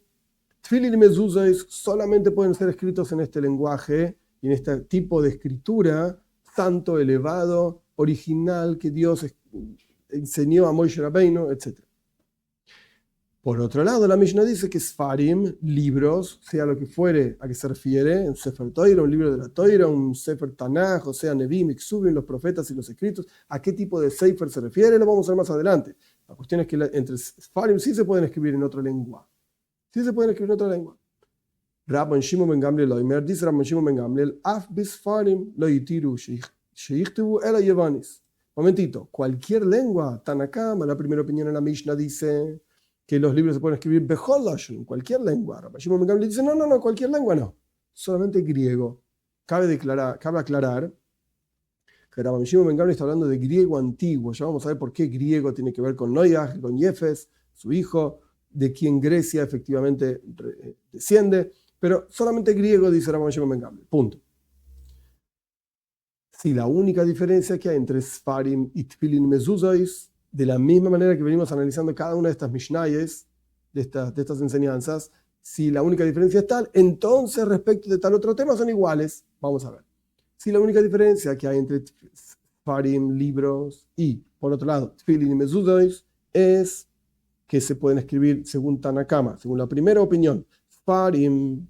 tfil y mezuzas solamente pueden ser escritos en este lenguaje y en este tipo de escritura santo, elevado, original, que Dios enseñó a Moshe Rabbeinu, etc. Por otro lado, la Mishnah dice que Sfarim, libros, sea lo que fuere a que se refiere, un Sefer Toira, un libro de la Toira, un Sefer Tanaj, o sea, Nevim, Iksubim, los profetas y los escritos, ¿a qué tipo de Sefer se refiere? Lo vamos a ver más adelante. La cuestión es que entre Sfarim sí se pueden escribir en otra lengua. Sí se pueden escribir en otra lengua. Rabban Shimon ben Gamliel Loimer, dice Rabban Shimon ben Gamliel, Af bisfarim lo yitiru sheichtivu ela yevanis. Momentito, cualquier lengua, Tanakama, la primera opinión en la Mishnah dice que los libros se pueden escribir bechol lashon, cualquier lengua. Rabban Shimon ben Gamliel dice, no, cualquier lengua no, solamente griego. Cabe aclarar que Rabban Shimon ben Gamliel está hablando de griego antiguo. Ya vamos a ver por qué griego tiene que ver con Noach, con Jefes, su hijo, de quien Grecia efectivamente desciende. Pero solamente griego, dice Rabban Shimon ben Gamliel. Punto. Si la única diferencia que hay entre Sfarim y Tfilin Mezuzos, de la misma manera que venimos analizando cada una de estas Mishnayes, de estas enseñanzas, si la única diferencia es tal, entonces respecto de tal otro tema son iguales. Vamos a ver. Si la única diferencia que hay entre Sfarim, libros, y por otro lado, Tfilin y Mezuzos, es que se pueden escribir según Tanakama, según la primera opinión, Sfarim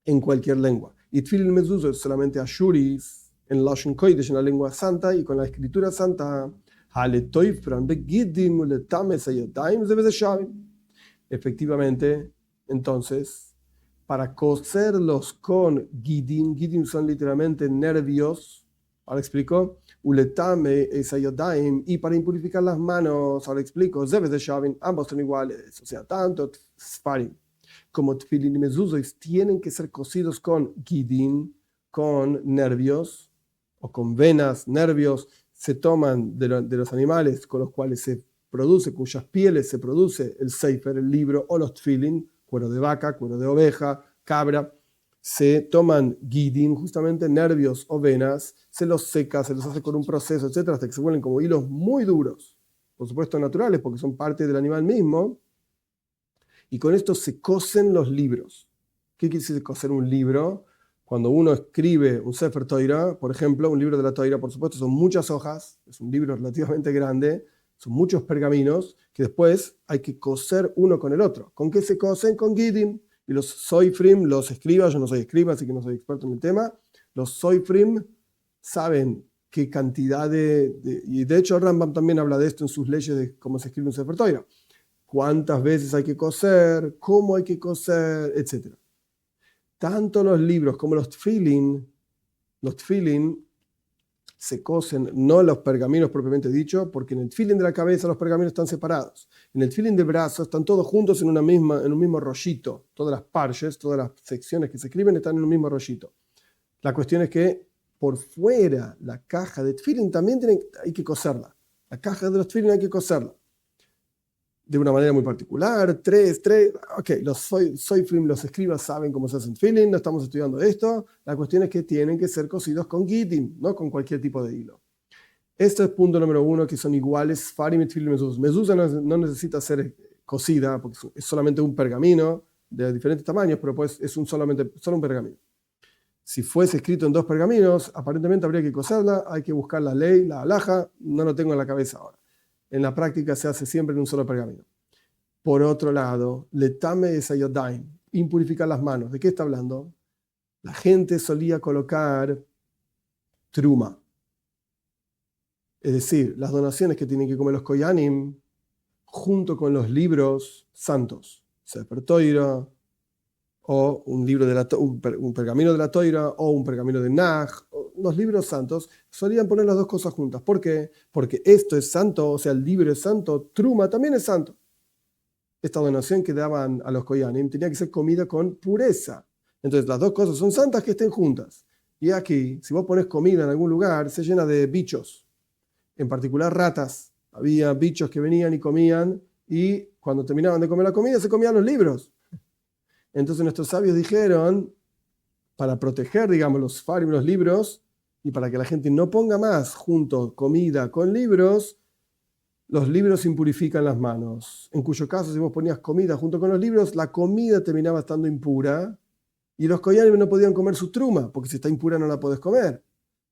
en cualquier lengua. Y Tfilin Mezuzos solamente Ashuris, en Lashon Kodesh, en la lengua santa, y con la escritura santa. Efectivamente, entonces, para coserlos con gidim son literalmente nervios, ahora explico, uletame esayodaim, y para impurificar las manos, ahora explico, ambos son iguales, o sea, tanto Sfarim como Tfilin y Mezuzos tienen que ser cosidos con gidim, con nervios, o con venas, nervios, se toman de los animales con los cuales se produce, cuyas pieles se produce el sefer, el libro, o los tfilin, cuero de vaca, cuero de oveja, cabra, se toman gidim, justamente nervios o venas, se los seca, se los hace con un proceso, etcétera, hasta que se vuelven como hilos muy duros, por supuesto naturales, porque son parte del animal mismo, y con esto se cosen los libros. ¿Qué quiere decir coser un libro? Cuando uno escribe un Sefer Toira, por ejemplo, un libro de la Toira, por supuesto, son muchas hojas, es un libro relativamente grande, son muchos pergaminos que después hay que coser uno con el otro. ¿Con qué se cosen? Con Gidim. Y los Soifrim, los escribas, yo no soy escriba, así que no soy experto en el tema, los Soifrim saben qué cantidad y de hecho Rambam también habla de esto en sus leyes de cómo se escribe un Sefer Toira. Cuántas veces hay que coser, cómo hay que coser, etc. Tanto los libros como los tfilin se cosen, no los pergaminos propiamente dicho, porque en el tfilin de la cabeza los pergaminos están separados. En el tfilin del brazo están todos juntos en un mismo rollito. Todas las parches, todas las secciones que se escriben están en un mismo rollito. La cuestión es que por fuera, la caja de tfilin también hay que coserla. La caja de los tfilin hay que coserla de una manera muy particular, ok, los soifrim, los escribas saben cómo se hacen tfilin, no estamos estudiando esto, la cuestión es que tienen que ser cosidos con gidim, no con cualquier tipo de hilo. Esto es punto número uno, que son iguales, Sfarim y Tfilin Mezuzah. Mezuzah no necesita ser cosida, porque es solamente un pergamino de diferentes tamaños, pero pues es solo un pergamino. Si fuese escrito en dos pergaminos, aparentemente habría que coserla, hay que buscar la ley, la halajá, no lo tengo en la cabeza ahora. En la práctica se hace siempre en un solo pergamino. Por otro lado, letame es ayodaim, impurificar las manos. ¿De qué está hablando? La gente solía colocar truma, es decir, las donaciones que tienen que comer los koyanim, junto con los libros santos, Sefer Toira, o un libro de un pergamino de la Toira, o un pergamino de Naj, los libros santos, solían poner las dos cosas juntas. ¿Por qué? Porque esto es santo, o sea, el libro es santo, Truma también es santo. Esta donación que daban a los Koyanim tenía que ser comida con pureza. Entonces, las dos cosas son santas que estén juntas. Y aquí, si vos pones comida en algún lugar, se llena de bichos, en particular ratas. Había bichos que venían y comían, y cuando terminaban de comer la comida, se comían los libros. Entonces nuestros sabios dijeron, para proteger, digamos, los farim, los libros, y para que la gente no ponga más junto comida con libros, los libros impurifican las manos. En cuyo caso, si vos ponías comida junto con los libros, la comida terminaba estando impura, y los koyanim no podían comer su truma, porque si está impura no la podés comer.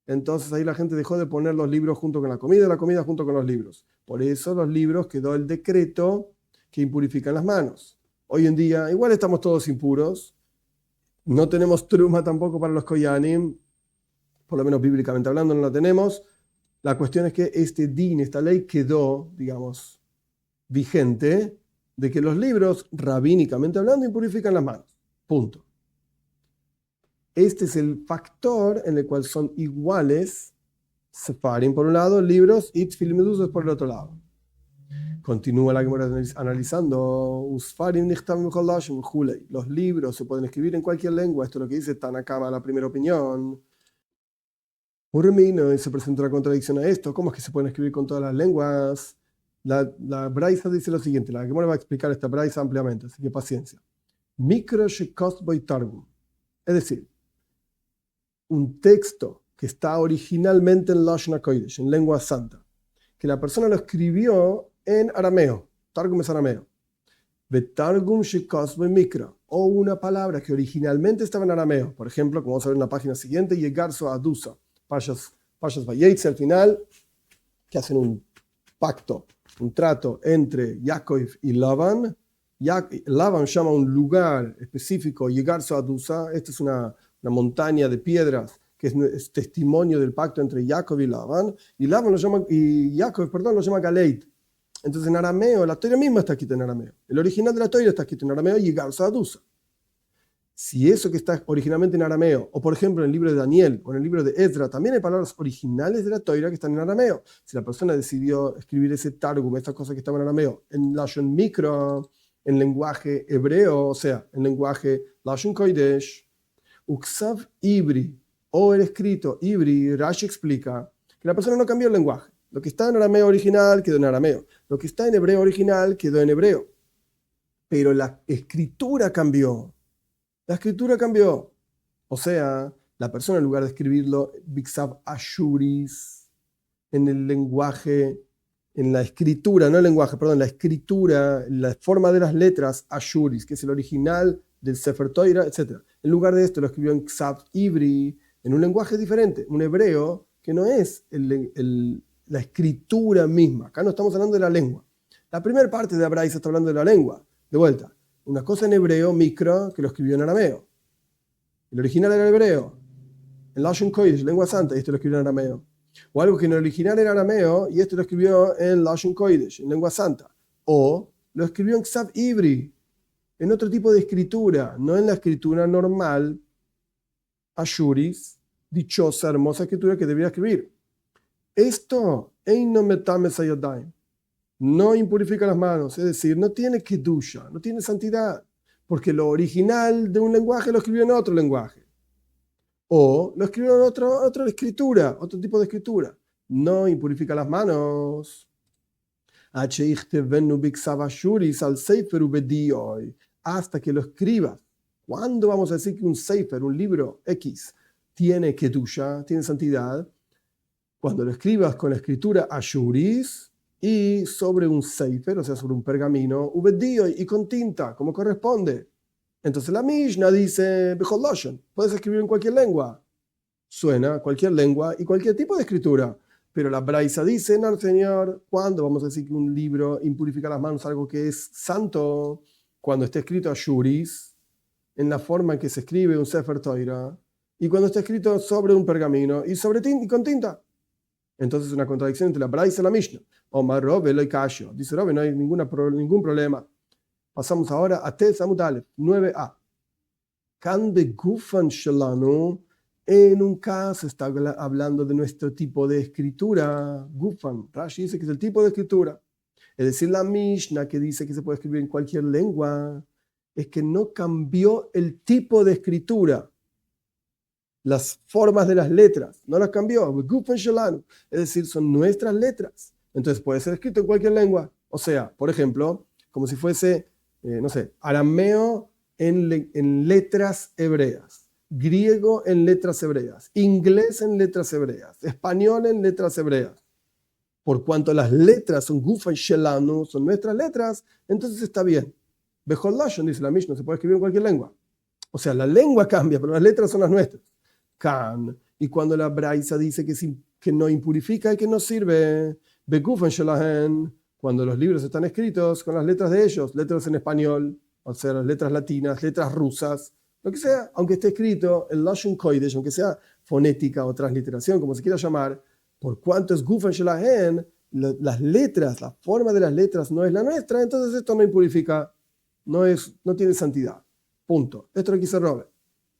Entonces ahí la gente dejó de poner los libros junto con la comida junto con los libros. Por eso los libros quedó el decreto que impurifican las manos. Hoy en día igual estamos todos impuros, no tenemos truma tampoco para los koyanim, por lo menos bíblicamente hablando no la tenemos. La cuestión es que este din, esta ley quedó, digamos, vigente de que los libros, rabínicamente hablando, impurifican las manos. Punto. Este es el factor en el cual son iguales Sefarim por un lado, libros, y Tfilim Medusas por el otro lado. Continúa la Gemara analizando. Los libros se pueden escribir en cualquier lengua. Esto es lo que dice Tanakama, la primera opinión. Urmino, y se presenta una contradicción a esto. ¿Cómo es que se pueden escribir con todas las lenguas? La Braisa dice lo siguiente. La Gemara va a explicar esta Braisa ampliamente, así que paciencia. Mikro shekos boy targum. Es decir, un texto que está originalmente en Lashon HaKodesh, en lengua santa, que la persona lo escribió en arameo, Targum es arameo, Betargum shekos mikra, o una palabra que originalmente estaba en arameo, por ejemplo, como vamos a ver en la página siguiente, Yegarso Adusa, Pashas Vayetze al final, que hacen un pacto, un trato entre Yaakov y Laban. Laban llama un lugar específico, Yegarso Adusa, esta es una montaña de piedras que es testimonio del pacto entre Jacob y Laban, y Jacob lo llama Galeit. Entonces en arameo, la Torah misma está escrita en arameo. El original de la Torah está escrito en arameo y Garza Adusa. Si eso que está originalmente en arameo, o por ejemplo en el libro de Daniel o en el libro de Ezra, también hay palabras originales de la Torah que están en arameo. Si la persona decidió escribir ese targum, estas cosas que estaban en arameo, en Lashon Mikro, en lenguaje hebreo, o sea, en lenguaje Lashon Kodesh, Uksav Ibri, o el escrito Ibri, Rashi explica que la persona no cambió el lenguaje. Lo que está en arameo original quedó en arameo. Lo que está en hebreo original quedó en hebreo. Pero la escritura cambió. La escritura cambió. O sea, la persona en lugar de escribirlo Biksav Ashuris, en el lenguaje, en la escritura, no el lenguaje, perdón, la escritura, la forma de las letras Ashuris, que es el original del Sefer Torah, etc. En lugar de esto lo escribió en Ksav Ibri, en un lenguaje diferente, un hebreo que no es la escritura misma. Acá no estamos hablando de la lengua. La primera parte de Abraisa está hablando de la lengua. De vuelta, una cosa en hebreo, Mikra, que lo escribió en arameo. El original era hebreo. En Lashon Kodesh, lengua santa, y esto lo escribió en arameo. O algo que en el original era arameo, y esto lo escribió en Lashon Kodesh, en lengua santa. O lo escribió en Ksav Ibri, en otro tipo de escritura, no en la escritura normal, Ashuris, dichosa, hermosa escritura que debería escribir. Esto, no impurifica las manos, es decir, no tiene kedusha, no tiene santidad, porque lo original de un lenguaje lo escribió en otro lenguaje. O lo escribió en otra escritura, otro tipo de escritura. No impurifica las manos. Hasta que lo escribas. ¿Cuándo vamos a decir que un sefer, un libro X, tiene kedusha, tiene santidad? Cuando lo escribas con la escritura ashuris y sobre un sefer, o sea, sobre un pergamino, y con tinta, como corresponde. Entonces la Mishnah dice, Bechol Lashon, puedes escribir en cualquier lengua. Suena cualquier lengua y cualquier tipo de escritura. Pero la Braisa dice, no, señor, ¿cuándo vamos a decir que un libro impurifica las manos, algo que es santo? Cuando está escrito ashuris, en la forma en que se escribe un Sefer Torah, y cuando está escrito sobre un pergamino y con tinta. Entonces es una contradicción entre la Braisa y la Mishnah. Omar Rove lo Kasho. Dice Rove, no hay ningún problema. Pasamos ahora a Tes Amud Aleph, 9a. Kan begufan shelanu, en un caso está hablando de nuestro tipo de escritura. Gufan, Rashi dice que es el tipo de escritura. Es decir, la Mishnah que dice que se puede escribir en cualquier lengua, es que no cambió el tipo de escritura, las formas de las letras, no las cambió. Begufan shelanu, es decir, son nuestras letras. Entonces puede ser escrito en cualquier lengua. O sea, por ejemplo, como si fuese, no sé, arameo en letras hebreas, griego en letras hebreas, inglés en letras hebreas, español en letras hebreas. Por cuanto las letras son Gufan Shelanu, son nuestras letras, entonces está bien. Bechol Lashon, dice la Mishnah, se puede escribir en cualquier lengua. O sea, la lengua cambia, pero las letras son las nuestras. Kan. Y cuando la Braisa dice que no impurifica y que no sirve, Begufan Shelahen, cuando los libros están escritos con las letras de ellos, letras en español, o sea, las letras latinas, letras rusas, lo que sea, aunque esté escrito en Lashon Kodesh, aunque sea fonética o transliteración, como se quiera llamar, por cuanto es Gufan Shelahen, las letras, la forma de las letras no es la nuestra, entonces esto no impurifica, no tiene santidad. Punto. Esto lo quise robar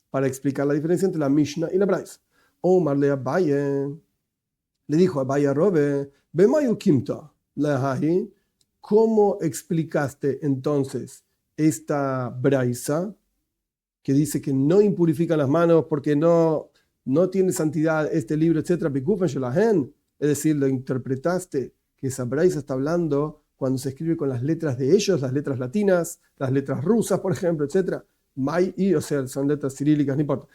para explicar la diferencia entre la Mishnah y la Braisa. Omar le Abaye, le dijo a Abaye a Robe, Bemayu Kimta, ¿cómo explicaste entonces esta Braisa que dice que no impurifican las manos porque no tiene santidad este libro, etcétera? Es decir, lo interpretaste que esa Braisa está hablando cuando se escribe con las letras de ellos, las letras latinas, las letras rusas, por ejemplo, etcétera. O sea, son letras cirílicas, no importa.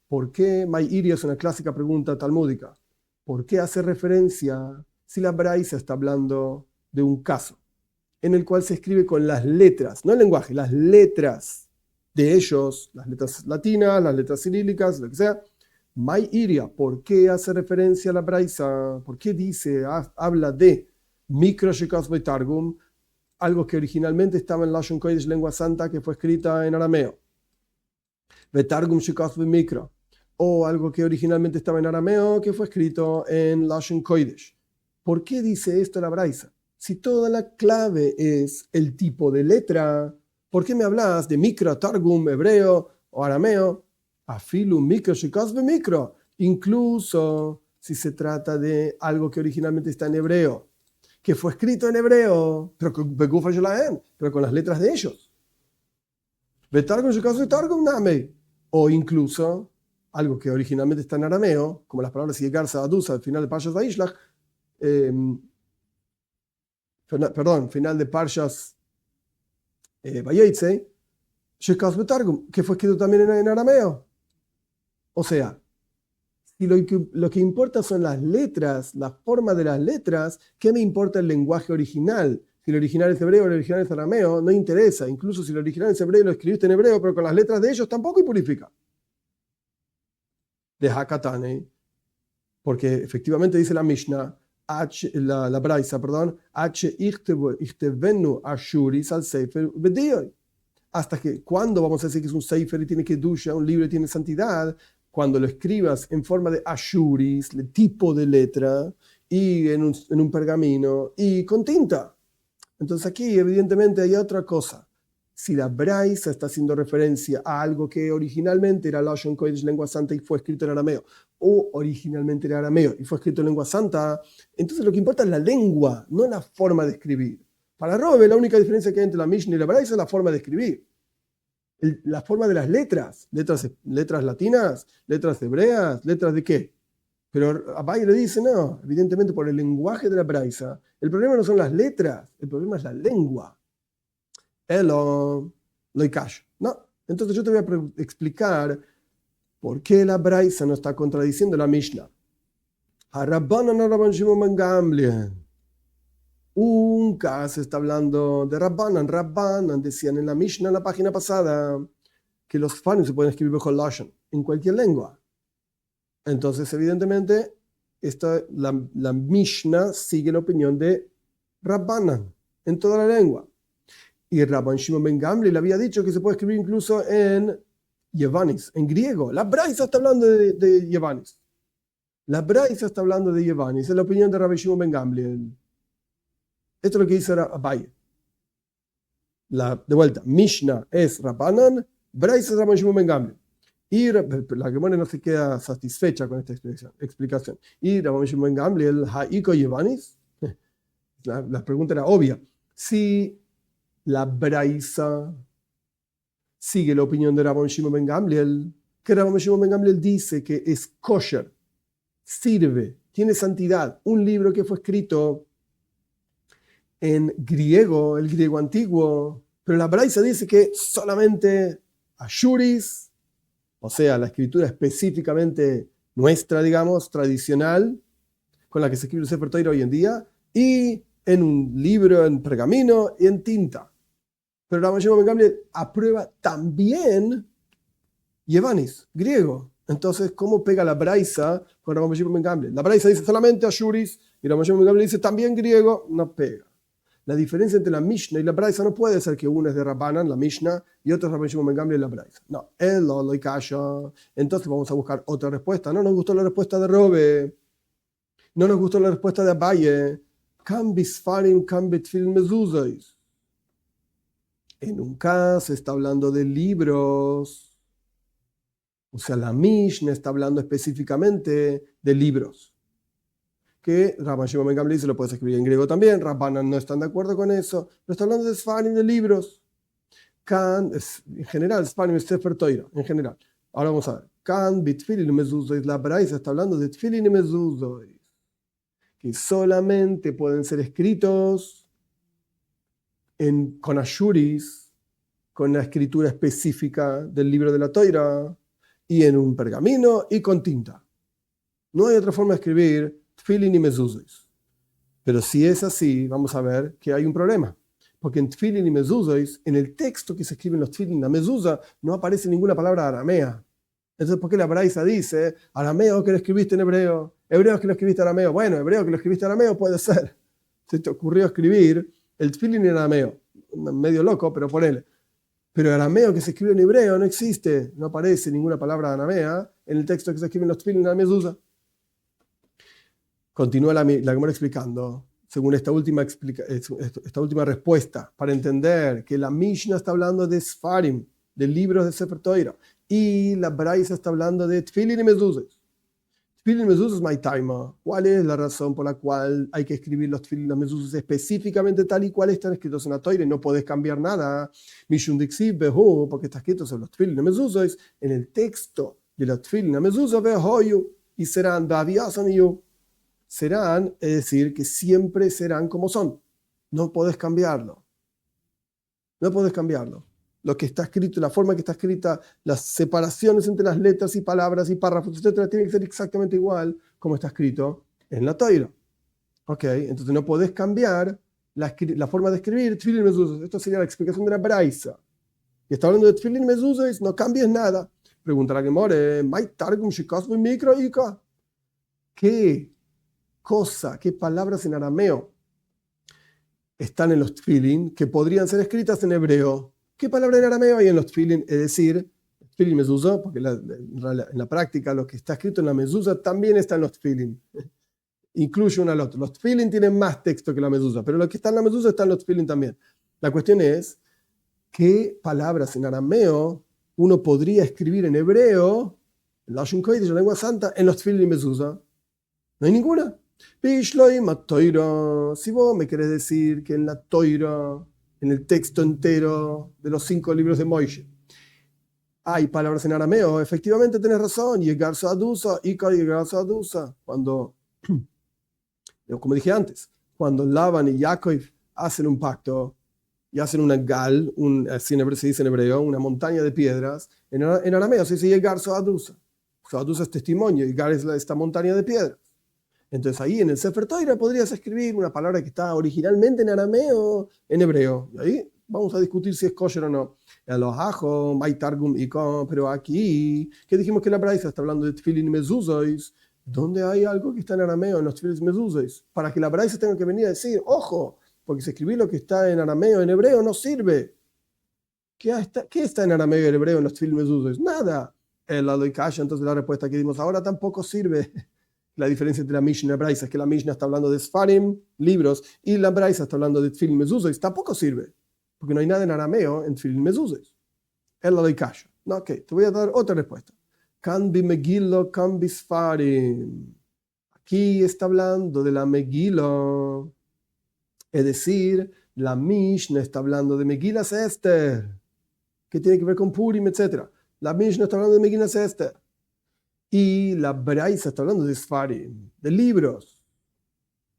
¿Por qué Ma'iri es una clásica pregunta talmúdica? ¿Por qué hace referencia si la Braisa está hablando de un caso en el cual se escribe con las letras, no el lenguaje, las letras de ellos, las letras latinas, las letras cirílicas, lo que sea? Ma'iri, ¿por qué hace referencia a la Braisa? ¿Por qué habla de Mikro Shekos Targum? Algo que originalmente estaba en Lashon Kodesh, lengua santa, que fue escrita en arameo. Betargum Shekos Mikro. O algo que originalmente estaba en arameo, que fue escrito en Lashon Kodesh. ¿Por qué dice esto la Braisa? Si toda la clave es el tipo de letra, ¿por qué me hablas de Mikro, Targum, hebreo o arameo? Afilu Mikro Shekos Mikro. Incluso si se trata de algo que originalmente está en hebreo, que fue escrito en hebreo, pero con las letras de ellos. O incluso algo que originalmente está en arameo, como las palabras Yegarza Adusa al final de Parshas Vaishlach, final de Parshas Vayetze, que fue escrito también en arameo. O sea, y lo que importa son las letras, la forma de las letras. ¿Qué me importa el lenguaje original? Si el original es hebreo o el original es arameo, no interesa. Incluso si el original es hebreo y lo escribiste en hebreo, pero con las letras de ellos tampoco impurifica. De Hakatane, porque efectivamente dice la Mishnah, la Braisa, perdón, hasta que, ¿cuándo vamos a decir que es un sefer y tiene kedusha, un libro y tiene santidad? Cuando lo escribas en forma de ashuris, el tipo de letra, y en un pergamino, y con tinta. Entonces aquí evidentemente hay otra cosa. Si la Braisa está haciendo referencia a algo que originalmente era Lashon Kodesh, lengua santa, y fue escrito en arameo, o originalmente era arameo y fue escrito en lengua santa, entonces lo que importa es la lengua, no la forma de escribir. Para Robe, la única diferencia que hay entre la Mishnah y la Braisa es la forma de escribir. La forma de las letras latinas, letras hebreas, letras de qué. Pero Abaye le dice, no, evidentemente por el lenguaje de la Braisa, el problema no son las letras, el problema es la lengua. Lo callo. No, entonces yo te voy a explicar por qué la Braisa no está contradiciendo la Mishnah. Un caso está hablando de Rabbanan decían en la Mishnah, en la página pasada, que los fanim se pueden escribir bajo Lashon, en cualquier lengua. Entonces, evidentemente, la Mishnah sigue la opinión de Rabbanan, en toda la lengua. Y Rabban Shimon ben Gamliel le había dicho que se puede escribir incluso en Yevanis, en griego. La Braisa está hablando de Yevanis. La Braisa está hablando de Yevanis, es la opinión de Rabban Shimon ben Gamliel. Esto es lo que dice Abaye. de vuelta, Mishnah es Rabbanan, Braisa es Rabban Shimon ben Gamliel. Y la Gemara no se queda satisfecha con esta explicación. Y Rabban Shimon ben Gamliel, Ha'iko Yevanis, la pregunta era obvia. Si la Braisa sigue la opinión de Rabban Shimon ben Gamliel, que Rabban Shimon ben Gamliel dice que es kosher, sirve, tiene santidad, un libro que fue escrito en griego, el griego antiguo, pero la Braisa dice que solamente Ashuris, o sea, la escritura específicamente nuestra, digamos, tradicional, con la que se escribe el Sefer Torah hoy en día, y en un libro en pergamino y en tinta. Pero Rabban Shimon ben Gamliel aprueba también Yevanis, griego. Entonces, ¿cómo pega la Braisa con Rabban Shimon ben Gamliel? La Braisa dice solamente Ashuris y Rabban Shimon ben Gamliel dice también griego, no pega. La diferencia entre la Mishnah y la Braisa no puede ser que uno es de Rabbanan, la Mishnah, y otro es Rabban Shimon ben Gamliel, la Braisa. No, él lo calla. Entonces vamos a buscar otra respuesta. No nos gustó la respuesta de Robe, no nos gustó la respuesta de Abaye. En un caso está hablando de libros, o sea, la Mishnah está hablando específicamente de libros. Que Rabban Shimon ben Gamliel dice lo puedes escribir en griego también, Rabbanan no están de acuerdo con eso, pero está hablando de Sfarim, de libros. En general, Sfarim es Sefer Torah, en general. Ahora vamos a ver. Kan bitfilin mezuzois, la Braisa está hablando de tfilin y mezuzois, que solamente pueden ser escritos con ashuris, con la escritura específica del libro de la Torah, y en un pergamino y con tinta. No hay otra forma de escribir tfilin y mezuzos. Pero si es así, vamos a ver que hay un problema. Porque en tfilin y mezuzos, en el texto que se escriben los tfilin y la mezuza, no aparece ninguna palabra aramea. Entonces, ¿por qué la Braisa dice arameo que lo escribiste en hebreo? Hebreo que lo escribiste en arameo. Bueno, hebreo que lo escribiste en arameo puede ser. Se te ocurrió escribir el tfilin en arameo. Medio loco, pero ponele. Pero el arameo que se escribe en hebreo no existe. No aparece ninguna palabra aramea en el texto que se escribe en los tfilin y la mezuza. Continúa la Gemara explicando, según esta última respuesta, para entender que la Mishnah está hablando de Sfarim, de libros de Sefer Torah, y la Braisa está hablando de Tfilin y Mezuzos. Tfilin y Mezuzos, my time. ¿Cuál es la razón por la cual hay que escribir los Tfilin y los Mezuzos específicamente tal y cual están escritos en la Torah? No podés cambiar nada. Mishum dixiv behu, porque está escrito sobre los Tfilin y Mezuzos, en el texto de los Tfilin y Mezuzos, behoyu, y serán baviasan y yu. Serán, es decir, que siempre serán como son. No podés cambiarlo. No podés cambiarlo. Lo que está escrito, la forma que está escrita, las separaciones entre las letras y palabras y párrafos, etcétera, tienen que ser exactamente igual como está escrito en la Torah. Ok, entonces no podés cambiar la forma de escribir Tfilin Mezuzos. Esto sería la explicación de la Braisa. Y está hablando de Tfilin Mezuzos, no cambies nada. Pregunta la Gemara, ¿May targum shikosbu mikro ika? ¿Qué cosa, qué palabras en arameo están en los tfilin que podrían ser escritas en hebreo? ¿Qué palabra en arameo hay en los tfilin? Es decir, tfilin mezuzah, porque en la práctica lo que está escrito en la mezuzah también está en los tfilin. Incluye uno al otro. Los tfilin tienen más texto que la mezuzah, pero lo que está en la mezuzah está en los tfilin también. La cuestión es, ¿qué palabras en arameo uno podría escribir en hebreo, en la Lashon Kodesh, la lengua santa, en los tfilin y mezuzah? No hay ninguna. Si vos me querés decir que en la Toira, en el texto entero de los 5 libros de Moisés, hay palabras en arameo, efectivamente tenés razón. Yegar Sadusa, Ika Yegar Sadusa. Cuando, como dije antes, cuando Laban y Jacob hacen un pacto y hacen una gal, así se dice en hebreo, una montaña de piedras, en arameo se dice Yegar Sadusa. Sadusa es testimonio, Yegar es esta montaña de piedras. Entonces ahí en el Sefer Torah podrías escribir una palabra que está originalmente en arameo, en hebreo. Y ahí vamos a discutir si es kosher o no. Pero aquí, que dijimos que la Braisa está hablando de tfilin y mezuzos, ¿dónde hay algo que está en arameo en los tfilin y mezuzos? Para que la Braisa tenga que venir a decir, ojo, porque si escribir lo que está en arameo, en hebreo, no sirve. ¿Qué está en arameo y en hebreo en los tfilin y mezuzos? Nada. Entonces la respuesta que dimos ahora tampoco sirve. La diferencia entre la Mishnah y la Braisa es que la Mishnah está hablando de Sfarim, libros, y la Braisa está hablando de Tfilin Mezuzos, tampoco sirve. porque no hay nada en arameo en Tfilin Mezuzos. Él lo callo. No, ok, te voy a dar otra respuesta. Kan bi Megillo, kan bi Sfarim. Aquí está hablando de la Megillah, es decir, la Mishnah está hablando de Megillas Esther, que tiene que ver con Purim, etc. La Mishnah está hablando de Megillas Esther. Y la Braisa está hablando de Sfarim, de libros,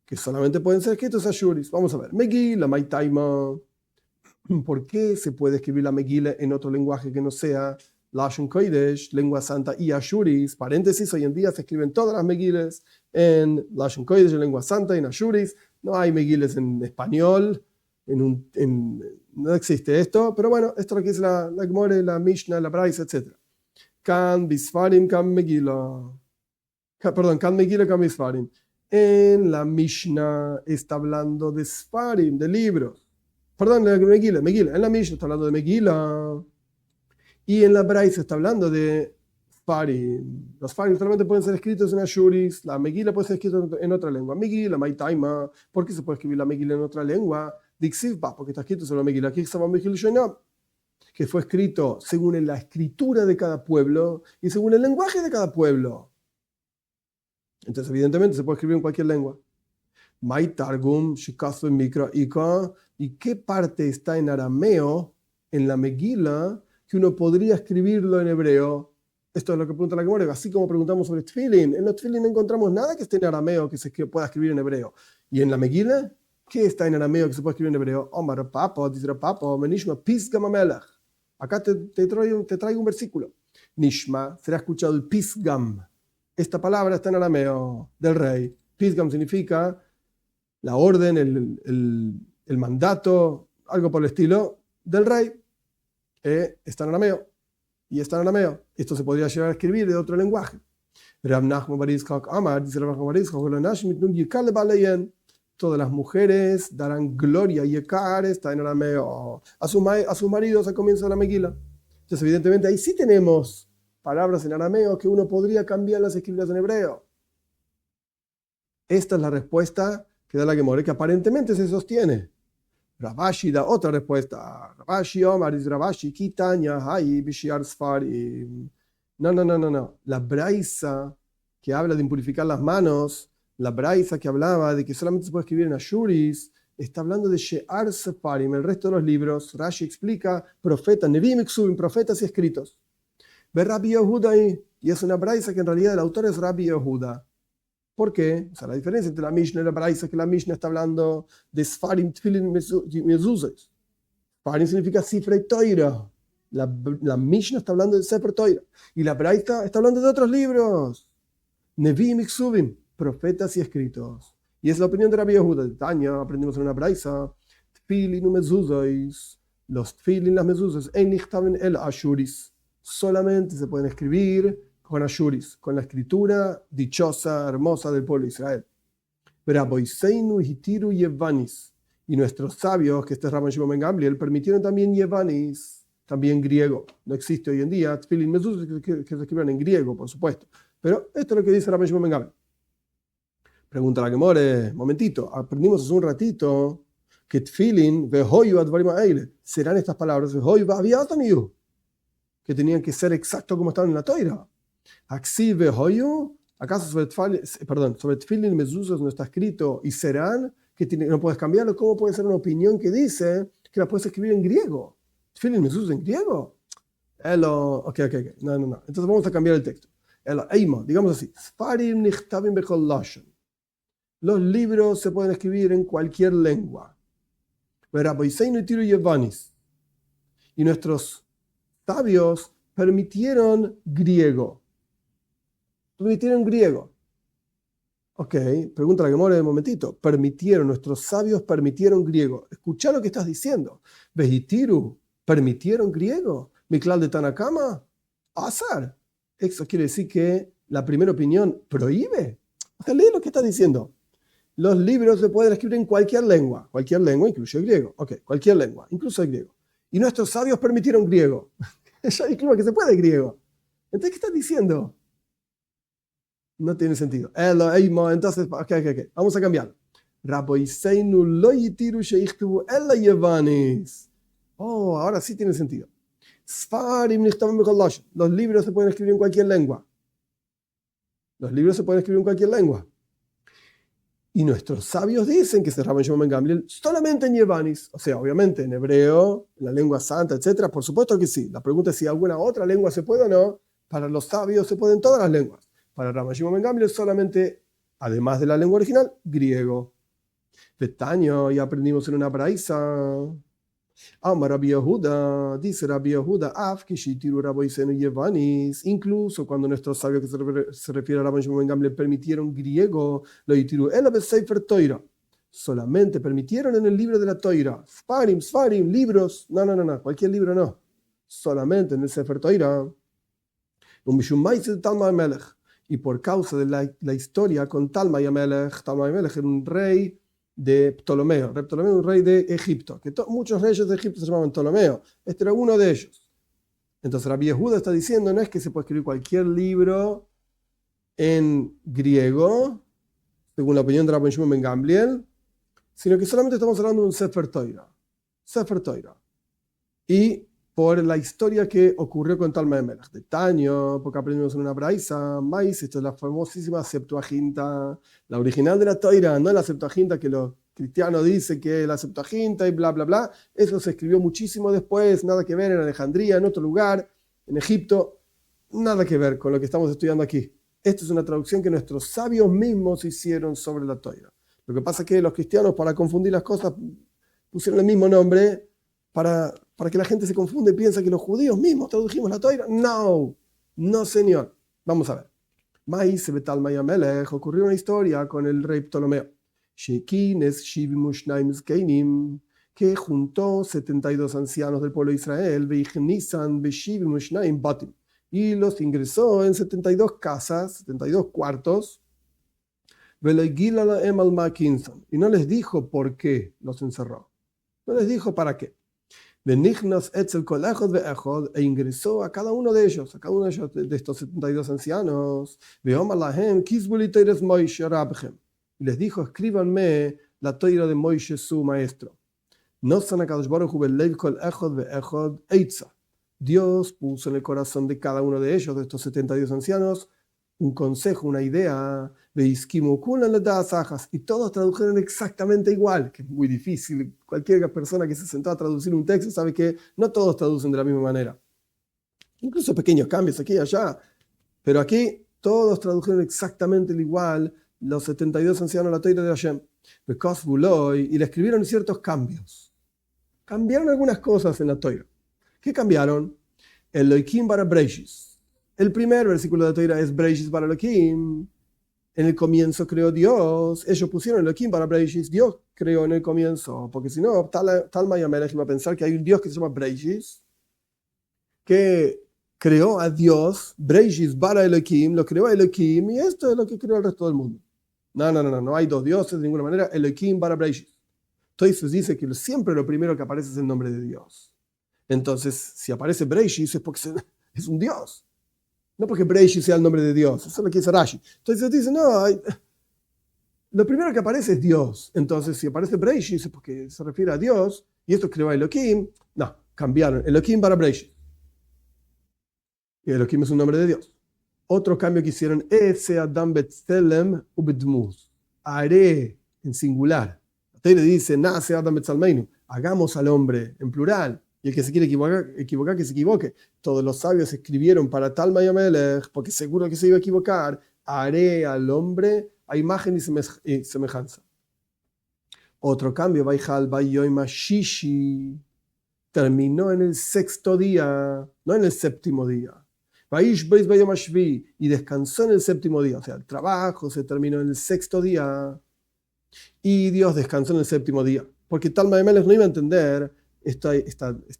que solamente pueden ser escritos a Shuris. Vamos a ver. Megillah, Maitaima. ¿Por qué se puede escribir la Megillah en otro lenguaje que no sea Lashon Kodesh, lengua santa, y Ashuris? Paréntesis, hoy en día se escriben todas las Megillas en Lashon Kodesh, en lengua santa, y en Ashuris. No hay Megillas en español, no existe esto, pero bueno, esto es lo que dice la Gemara, la Mishnah, la Braisa, etc. Kan bisfarim, kan Megillah. Perdón, kan Megillah, kan bisfarim. En la Mishnah está hablando de Sfarim, de libros. Perdón, Megillah. En la Mishnah está hablando de Megillah. Y en la Braisa está hablando de Sfarim. Los Sfarim solamente pueden ser escritos en Ashuris. La Megillah puede ser escrita en otra lengua. Megillah, Maitaima. ¿Por qué se puede escribir la Megillah en otra lengua? Dixivba, porque está escrito sobre la Megillah. Aquí está Megillah Shonam, que fue escrito según la escritura de cada pueblo y según el lenguaje de cada pueblo. Entonces, evidentemente, se puede escribir en cualquier lengua. Mai Targum, Shikasu Mikra Ika. ¿Y qué parte está en arameo, en la Megillah, que uno podría escribirlo en hebreo? Esto es lo que pregunta la Gemara. Así como preguntamos sobre Tfilin. En los Tfilin no encontramos nada que esté en arameo que pueda escribir en hebreo. ¿Y en la Megillah? ¿Qué está en arameo que se puede escribir en hebreo? Omar Papa, dice Papa, Menishma Pisgam Amelach. Acá te traigo un versículo. Nishma, será escuchado el Pisgam. Esta palabra está en arameo del rey. Pisgam significa la orden, el mandato, algo por el estilo del rey. Está en arameo. Y está en arameo. Esto se podría llegar a escribir de otro lenguaje. Rav Nachman bar Yitzchak Amar, dice Rav Nachman bar Yitzchak, todas las mujeres darán gloria y yekar, está en arameo, a sus maridos al comienzo de la Megillah. Entonces, evidentemente, ahí sí tenemos palabras en arameo que uno podría cambiarlas y escribirlas en hebreo. Esta es la respuesta que da la Gemara, que aparentemente se sostiene. Ravashi da otra respuesta. Ravashi Omar dice Ravashi, Kitanya, Hai, Bishiar Sfarim. No. La Braisa que habla de impurificar las manos, la Braisa que hablaba de que solamente se puede escribir en Ashuris, está hablando de She'ar Sfarim, el resto de los libros. Rashi explica profetas, Nevim Iksubim, profetas y escritos. Ve Rabbi Yehuda ahí, y es una Braisa que en realidad el autor es Rabbi Yehuda. ¿Por qué? O sea, la diferencia entre la Mishnah y la Braisa es que la Mishnah está hablando de Sfarim Tfilin Mezuzos. Sfarim significa cifra y toira. La Mishnah está hablando de Sefer Toira. Y la Braisa está hablando de otros libros. Nevim Iksubim, profetas y escritos. Y es la opinión de Rabbi Yehuda. De Tanya, aprendimos en una Braisa. Tfilin Mezuzos. Los Tfilin, las Mezuzos, en Nichtaven el Ashuris. Solamente se pueden escribir con Ashuris, con la escritura dichosa, hermosa del pueblo de Israel. Y nuestros sabios, que este es Rabban Shimon ben Gamliel, permitieron también Yevanis, también griego. No existe hoy en día Tfilin Mezuzos que se escriban en griego, por supuesto. Pero esto es lo que dice Rabban Shimon ben Gamliel. Pregunta la Gemara, momentito, aprendimos hace un ratito que Tfilin, vehoyu advarim ha'ele, serán estas palabras, vehoyu va'aviataniyu, que tenían que ser exactos como estaban en la Toira. Aksi vehoyu, ¿acaso sobre Tfilin Mezuzos no está escrito y serán, que no puedes cambiarlo? ¿Cómo puede ser una opinión que dice que la puedes escribir en griego? ¿Tfilin Mezuzos en griego? Ok. No. Entonces vamos a cambiar el texto. Digamos así. Sfarim nichtavim bechol lashon. Los libros se pueden escribir en cualquier lengua. Y nuestros sabios permitieron griego. Ok, pregunta la Gemara de un momentito. Nuestros sabios permitieron griego. Escuchá lo que estás diciendo. Vejitiru, ¿permitieron griego? Miklal de Tanakama, Azar. Eso quiere decir que la primera opinión prohíbe. O sea, lee lo que está diciendo. Los libros se pueden escribir en cualquier lengua. Cualquier lengua, incluye el griego. Ok, cualquier lengua, incluso el griego. Y nuestros sabios permitieron griego. Ya incluye que se puede griego. Entonces, ¿qué estás diciendo? No tiene sentido. Entonces, ok. Vamos a cambiar. Oh, ahora sí tiene sentido. Sfarim nichtavam bechol lashon. Los libros se pueden escribir en cualquier lengua. Los libros se pueden escribir en cualquier lengua. Y nuestros sabios dicen que se Rabban Shimon ben Gamliel solamente en Yevanis, o sea, obviamente en hebreo, en la lengua santa, etcétera. Por supuesto que sí. La pregunta es si alguna otra lengua se puede o no. Para los sabios se pueden todas las lenguas. Para Rabban Shimon ben Gamliel solamente, además de la lengua original, griego. Petaño, y aprendimos en una braisa. Amar Rabbi Yehuda, dice Rabbi Yehuda, incluso cuando nuestros sabios que se refiere a Rabban Shimon ben Gamliel permitieron griego, lo yitiru el besefer Toira, solamente permitieron en el libro de la Toira, Sfarim, libros, no, cualquier libro no, solamente en el Sefer Toira, y por causa de la historia con Talmai Amelech era un rey de Ptolomeo. Ptolomeo, un rey de Egipto, que muchos reyes de Egipto se llamaban Ptolomeo. Este era uno de ellos. Entonces Rabbi Yehuda está diciendo, no es que se puede escribir cualquier libro en griego, según la opinión de Rabban Shimon ben Gamliel, sino que solamente estamos hablando de un Sefer Toira. Sefer Toira. Y por la historia que ocurrió con Talmai Amelech. De Taño, porque aprendimos en una braisa, maíz, esto es la famosísima Septuaginta, la original de la Toira, no la Septuaginta que los cristianos dicen que es la Septuaginta y bla, bla, bla. Eso se escribió muchísimo después, nada que ver en Alejandría, en otro lugar, en Egipto, nada que ver con lo que estamos estudiando aquí. Esta es una traducción que nuestros sabios mismos hicieron sobre la Toira. Lo que pasa es que los cristianos, para confundir las cosas, pusieron el mismo nombre para que la gente se confunde y piensa que los judíos mismos tradujimos la Toira. No, señor. Vamos a ver. Maíz Talmai Amelech, ocurrió una historia con el rey Ptolomeo, que juntó 72 ancianos del pueblo de Israel, y los ingresó en 72 casas, 72 cuartos, y no les dijo por qué los encerró. No les dijo para qué. E ingresó a cada uno de ellos, de estos 72 ancianos, y les dijo, escríbanme la toira de Moishe, su maestro. Dios puso en el corazón de cada uno de ellos, de estos 72 ancianos, un consejo, una idea, y todos tradujeron exactamente igual, que es muy difícil. Cualquier persona que se sentó a traducir un texto sabe que no todos traducen de la misma manera. Incluso pequeños cambios aquí y allá, pero aquí todos tradujeron exactamente igual los 72 ancianos de la Toira de Hashem. Y le escribieron ciertos cambios. Cambiaron algunas cosas en la Toira. ¿Qué cambiaron? Elohim bara Breishis. El primer versículo de la Toira es Breishis bara Elohim. En el comienzo creó Dios. Ellos pusieron Elohim bara Breishis. Dios creó en el comienzo. Porque si no, Talmai Amelech va a pensar que hay un Dios que se llama Breishis, que creó a Dios, Breishis bara Elohim, lo creó a Elohim, y esto es lo que creó el resto del mundo. No hay dos dioses de ninguna manera. Elohim bara Breishis. Entonces dice que siempre lo primero que aparece es el nombre de Dios. Entonces, si aparece Breishis es porque es un Dios. No porque Breishis sea el nombre de Dios. Eso es lo que dice Rashi. Entonces dice, lo primero que aparece es Dios. Entonces, si aparece Breishis es porque se refiere a Dios, y esto creó a Elohim. No, cambiaron. Elohim bara Breishis. Y Elohim es un nombre de Dios. Otro cambio que hicieron, Ese Adam Betzelem ubedmuz. Haré en singular. Usted le dice, nace Adam Betzalmeinu. Hagamos al hombre en plural. Y el que se quiere equivocar, que se equivoque. Todos los sabios escribieron para Talmai Amelech, porque seguro que se iba a equivocar. Haré al hombre a imagen y semejanza. Otro cambio, Vaijal Vayoima Shishi. Terminó en el sexto día, no en el séptimo día. Y descansó en el séptimo día. O sea, el trabajo se terminó en el sexto día. Y Dios descansó en el séptimo día. Porque Talmai Amelech no iba a entender esta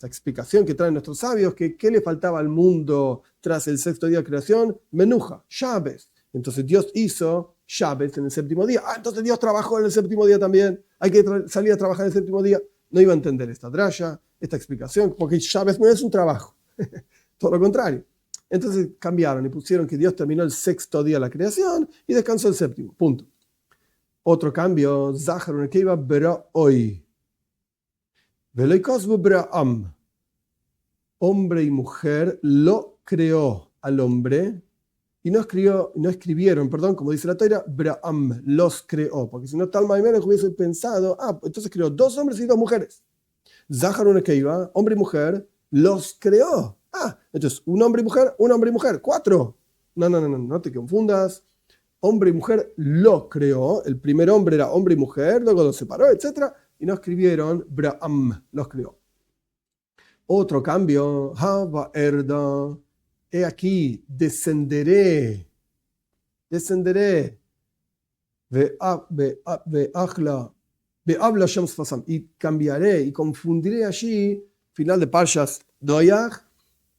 explicación que traen nuestros sabios, que ¿qué le faltaba al mundo tras el sexto día de creación? Menuja, Shabes. Entonces Dios hizo Shabes en el séptimo día. Entonces Dios trabajó en el séptimo día también. Hay que salir a trabajar en el séptimo día. No iba a entender esta drasha, esta explicación, porque Shabes no es un trabajo. Todo lo contrario. Entonces cambiaron y pusieron que Dios terminó el sexto día de la creación y descansó el séptimo. Punto. Otro cambio, Zahar Nekeva Bera Hoy. Veloikosbu Braam, hombre y mujer, lo creó al hombre y no escribieron, como dice la Torá, Braam los creó, porque si no Talma y Melech hubiese pensado, entonces creó 2 hombres y 2 mujeres. Zahar Unekeiva, hombre y mujer, los creó. Entonces un hombre y mujer, 4. No te confundas. Hombre y mujer lo creó. El primer hombre era hombre y mujer, luego los separó, etc. Y no escribieron Braam, los creó. Otro cambio, Hava Erda, he aquí, descenderé, y cambiaré y confundiré allí, final de Parshas Doyach,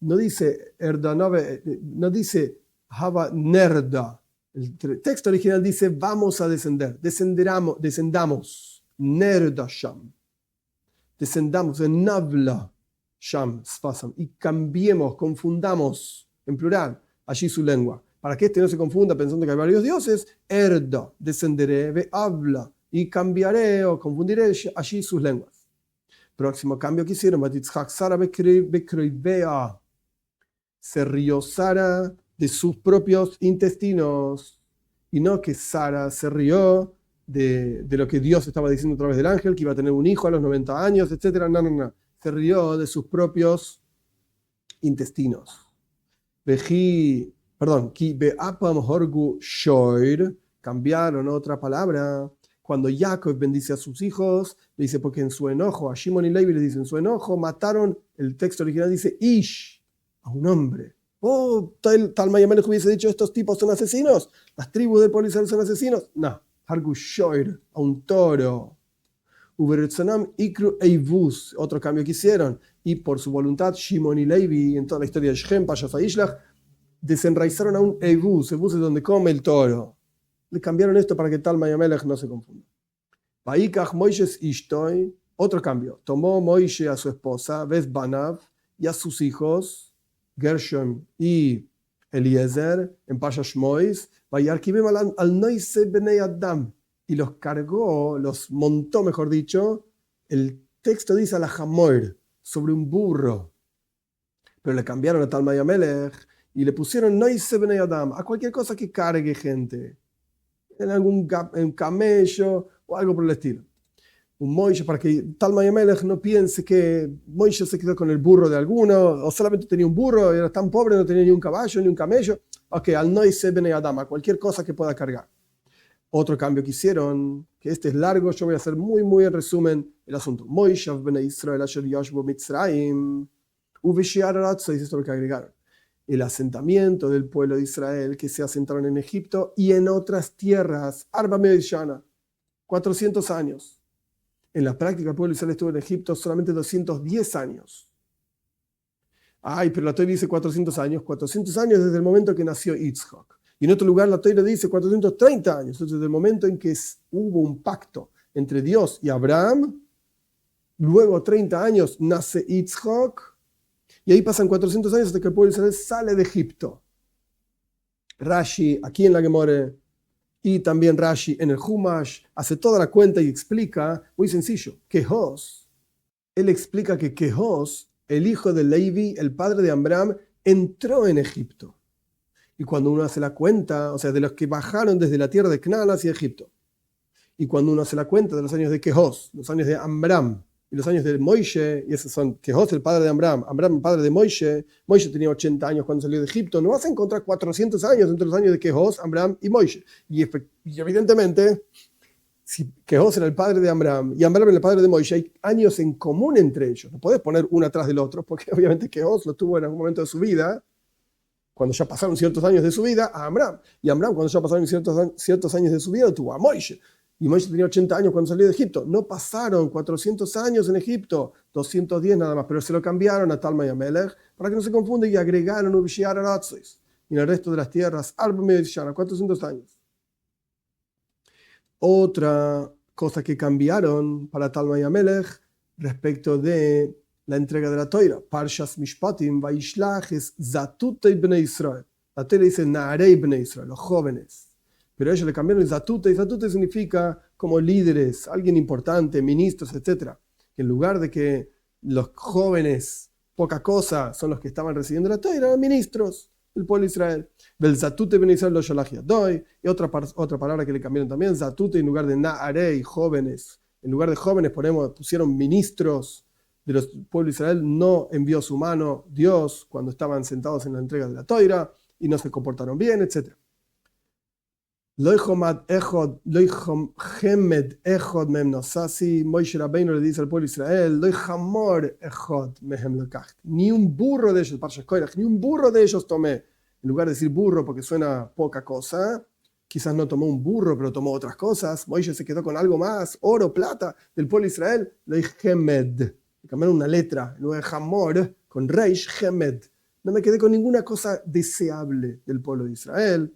no dice Erda, no dice Hava Nerda. El texto original dice vamos a descender, descendamos, Nerda Sham, descendamos en Navla Sham Sfasam, y cambiemos, confundamos, en plural, allí su lengua. Para que no se confunda pensando que hay varios dioses, Erda, descenderé, ve habla, y cambiaré o confundiré allí sus lenguas. Próximo cambio que hicieron, se rió Sara de sus propios intestinos, y no que Sara se rió de lo que Dios estaba diciendo a través del ángel, que iba a tener un hijo a los 90 años, etc. No. Se rió de sus propios intestinos. Cambiaron otra palabra. Cuando Jacob bendice a sus hijos, le dice, porque en su enojo, a Shimon y Levi le dice, en su enojo mataron, el texto original dice, Ish, a un hombre. Talma y Amelech hubiese dicho, estos tipos son asesinos, las tribus del pueblo Israel son asesinos. No, Hargu Shoir, a un toro. Otro cambio que hicieron, y por su voluntad Shimon y Levi en toda la historia de Shem, Pashas Ishlach, desenraizaron a un Eivuz. Eivuz es donde come el toro. Le cambiaron esto para que Talma y Amelech no se confundan. Otro cambio, tomó Moishe a su esposa Vesbanav y a sus hijos Gershom y Eliezer en Pashas Shmois, al Noise Bnei Adam, y los cargó, los montó, mejor dicho, el texto dice a la Hamoir, sobre un burro, pero le cambiaron a Talma y Amelech y le pusieron Noise Bnei Adam, a cualquier cosa que cargue gente, en camello o algo por el estilo. Un Moishe, para que Talma y Amelech no piense que Moishe se quedó con el burro de alguno, o solamente tenía un burro, era tan pobre, no tenía ni un caballo, ni un camello. Al Noise Bnei Adam, a cualquier cosa que pueda cargar. Otro cambio que hicieron, que este es largo, yo voy a hacer muy en resumen el asunto. Moishe Bnei Israel asher yoshbu Mitzrayim, uveshiar aratzos, esto es lo que agregaron. El asentamiento del pueblo de Israel que se asentaron en Egipto y en otras tierras, Arba Medishana, 400 años. En la práctica el pueblo de Israel estuvo en Egipto solamente 210 años. Pero la Torá dice 400 años desde el momento que nació Yitzhak. Y en otro lugar la Torá dice 430 años, entonces desde el momento en que hubo un pacto entre Dios y Abraham, luego 30 años nace Yitzhak, y ahí pasan 400 años hasta que el pueblo de Israel sale de Egipto. Rashi, aquí en la Gemara, y también Rashi en el Humash, hace toda la cuenta y explica, muy sencillo, Kehos, él explica que Kehos, el hijo de Levi, el padre de Abraham, entró en Egipto. Y cuando uno hace la cuenta, o sea, de los que bajaron desde la tierra de Canaán hacia Egipto, y cuando uno hace la cuenta de los años de Kehos, los años de Amram, y los años de Moishe, y esos son Kehos, el padre de Amram, Amram, el padre de Moishe, Moishe tenía 80 años cuando salió de Egipto, no vas a encontrar 400 años entre los años de Kehos, Amram y Moishe. Y evidentemente, si Kehos era el padre de Amram y Amram era el padre de Moishe, hay años en común entre ellos. No podés poner uno atrás del otro, porque obviamente Kehos lo tuvo en algún momento de su vida, cuando ya pasaron ciertos años de su vida, a Amram. Y Amram, cuando ya pasaron ciertos años de su vida, tuvo a Moishe. Y Moishe tenía 80 años cuando salió de Egipto. No pasaron 400 años en Egipto, 210 nada más, pero se lo cambiaron a Talma y Amelech para que no se confunda y agregaron Ubishiar Aratzos. Y en el resto de las tierras, Arba Medishana, 400 años. Otra cosa que cambiaron para Talma y Amelech respecto de la entrega de la Torá, Parshas Mishpatim, Vaishlach es Zatutei Bnei Israel. La Torá dice Naarei Bnei Israel, los jóvenes. Pero ellos le cambiaron Zatutei. Zatutei significa como líderes, alguien importante, ministros, etc. que en lugar de que los jóvenes, poca cosa, son los que estaban recibiendo la Torah, eran ministros del pueblo de Israel. Bel Zatute ben Israel lo sholach yadoy, y otra palabra que le cambiaron también, Zatute en lugar de Naarei, jóvenes, en lugar de jóvenes pusieron ministros de los pueblos de Israel, no envió su mano Dios cuando estaban sentados en la entrega de la Torah y no se comportaron bien, etc. Moishe Rabbeinu le dice al pueblo de Israel, ni un burro de ellos, ni un burro de ellos tomé. En lugar de decir burro porque suena poca cosa, quizás no tomó un burro, pero tomó otras cosas. Moisés se quedó con algo más, oro, plata, del pueblo de Israel. Le cambiaron una letra, en lugar de Hamor, con Reish, Hemed. No me quedé con ninguna cosa deseable del pueblo de Israel.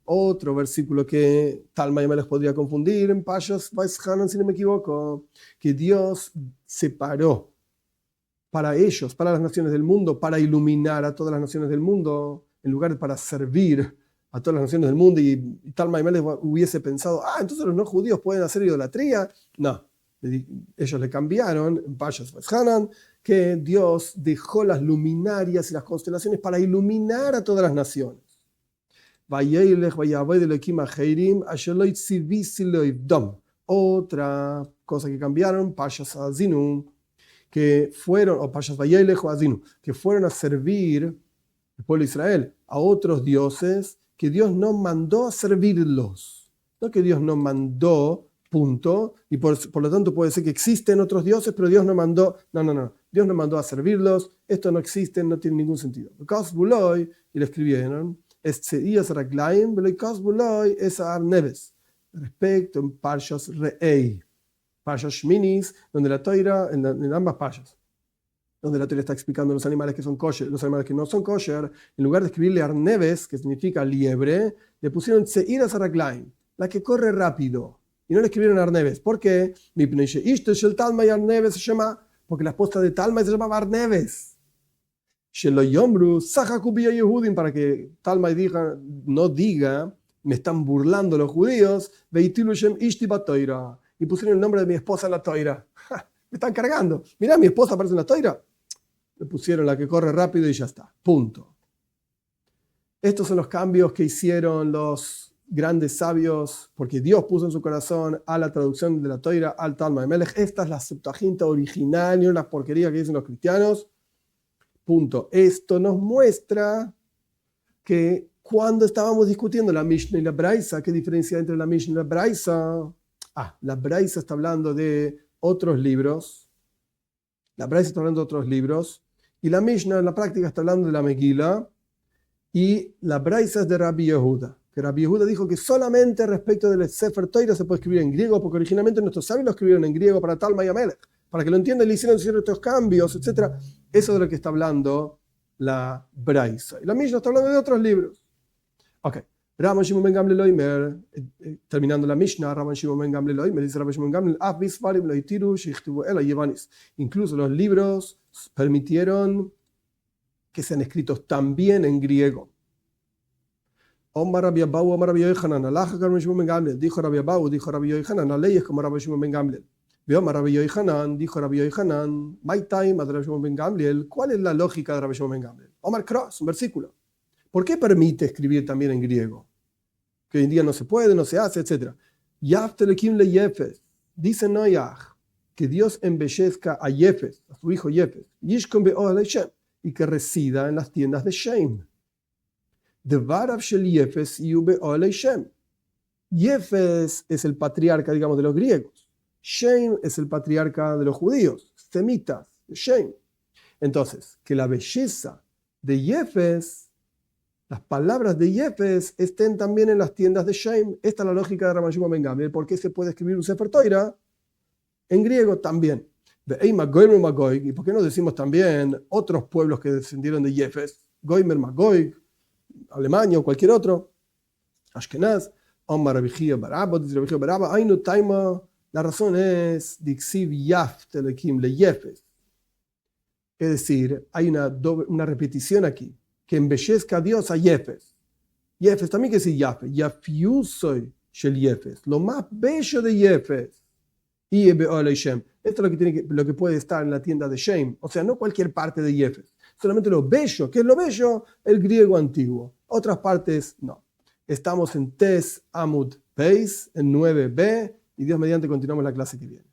Otro versículo que Talmud y Melech podría confundir en Pashas Vaishanan, si no me equivoco, que Dios separó para ellos, para las naciones del mundo, para iluminar a todas las naciones del mundo, en lugar de para servir a todas las naciones del mundo, y Talmud y Melech hubiese pensado, entonces los no judíos pueden hacer idolatría. No, ellos le cambiaron en Pashas Vaishanan, que Dios dejó las luminarias y las constelaciones para iluminar a todas las naciones. Otra cosa que cambiaron, Pashas Azinu, que fueron, o Pashas Vayelech o Azinu, que fueron a servir el pueblo de Israel a otros dioses que Dios no mandó a servirlos. No que Dios no mandó, punto, y por lo tanto puede ser que existen otros dioses, pero Dios no mandó, no. Dios no mandó a servirlos, esto no existe, no tiene ningún sentido. Y le escribieron, respecto en Parshas Re'ei, Parshas Shminis, donde la Torah, en ambas Parshas, donde la Torah está explicando los animales que son kosher, los animales que no son kosher, en lugar de escribirle Arneves, que significa liebre, le pusieron Tse'iras Araglaim, la que corre rápido, y no le escribieron Arneves. ¿Por qué? Porque la esposa de Talmai se llamaba Arneves. Para que Talmai no diga, me están burlando los judíos, y pusieron el nombre de mi esposa en la toira. Me están cargando. Mirá, mi esposa aparece en la toira. Le pusieron la que corre rápido y ya está. Punto. Estos son los cambios que hicieron los grandes sabios, porque Dios puso en su corazón a la traducción de la Toira al Talmud de Melech. Esta es la Septuaginta original, no las porquerías que dicen los cristianos. Punto. Esto nos muestra que cuando estábamos discutiendo la Mishnah y la Braisa, ¿qué diferencia hay entre la Mishnah y la Braisa? La Braisa está hablando de otros libros. La Braisa está hablando de otros libros. Y la Mishnah en la práctica está hablando de la Megillah. Y la Braisa es de Rabbi Yehuda. Que Rabbi Yehuda dijo que solamente respecto del Sefer Torah se puede escribir en griego, porque originalmente nuestros sabios lo escribieron en griego para Talmud y Melech. Para que lo entiendan, le hicieron ciertos cambios, etc. Eso es de lo que está hablando la Braisa. Y la Mishnah está hablando de otros libros. Ok. Rabban Shimon ben Gamliel Oimer, terminando la Mishnah, Rabban Shimon ben Gamliel Oimer, dice Rabban Shimon ben Gamliel, incluso los libros permitieron que sean escritos también en griego. Omar Rabbi Abahu, Omar Rabbi Yochanan, Alaj Rabban Shimon ben Gamliel, dijo Rabbi Abahu, dijo Rabbi Yochanan, la ley es como Rabban Shimon ben Gamliel. Omar Rabbi Yochanan, dijo Rabbi Yochanan, my time, Rabbi Shimon ben Gamliel, ¿cuál es la lógica de Rabbi Shimon ben Gamliel? Omar Cross, un versículo. ¿Por qué permite escribir también en griego? Que hoy en día no se puede, no se hace, etc. Yaftelekim le Yefes, dice Noach, que Dios embellezca a Yefes, a su hijo Yefes, Yishkon be'ohel Shem, y que resida en las tiendas de Shem. Devarav shel Yefes yu be'ohel Shem. Yefes es el patriarca, digamos, de los griegos. Shem es el patriarca de los judíos, semitas, de Shem. Entonces, que la belleza de Yefes, las palabras de Yefes, estén también en las tiendas de Shem. Esta es la lógica de Rabban Shimon ben Gamliel. ¿Por qué se puede escribir un Sefer Torah en griego también? ¿Y por qué no decimos también otros pueblos que descendieron de Yefes? Goimer, Magoy, Alemania o cualquier otro. Ashkenaz, Omar Rabbi Chia bar Abba, dice Rabbi Chia bar Abba, Ainu Taima. La razón es Dixiv Yaftelekim le Yefes. Es decir, hay una repetición aquí. Que embellezca a Dios a Yefes. Yefes también que decir Yafes. Yafiusoy shel Yefes, lo más bello de Yefes. Y Shem. Esto es lo que puede estar en la tienda de Shem. O sea, no cualquier parte de Yefes. Solamente lo bello. ¿Qué es lo bello? El griego antiguo. Otras partes, no. Estamos en Tes Amud Beis, en 9b. Y Dios mediante continuamos la clase que viene.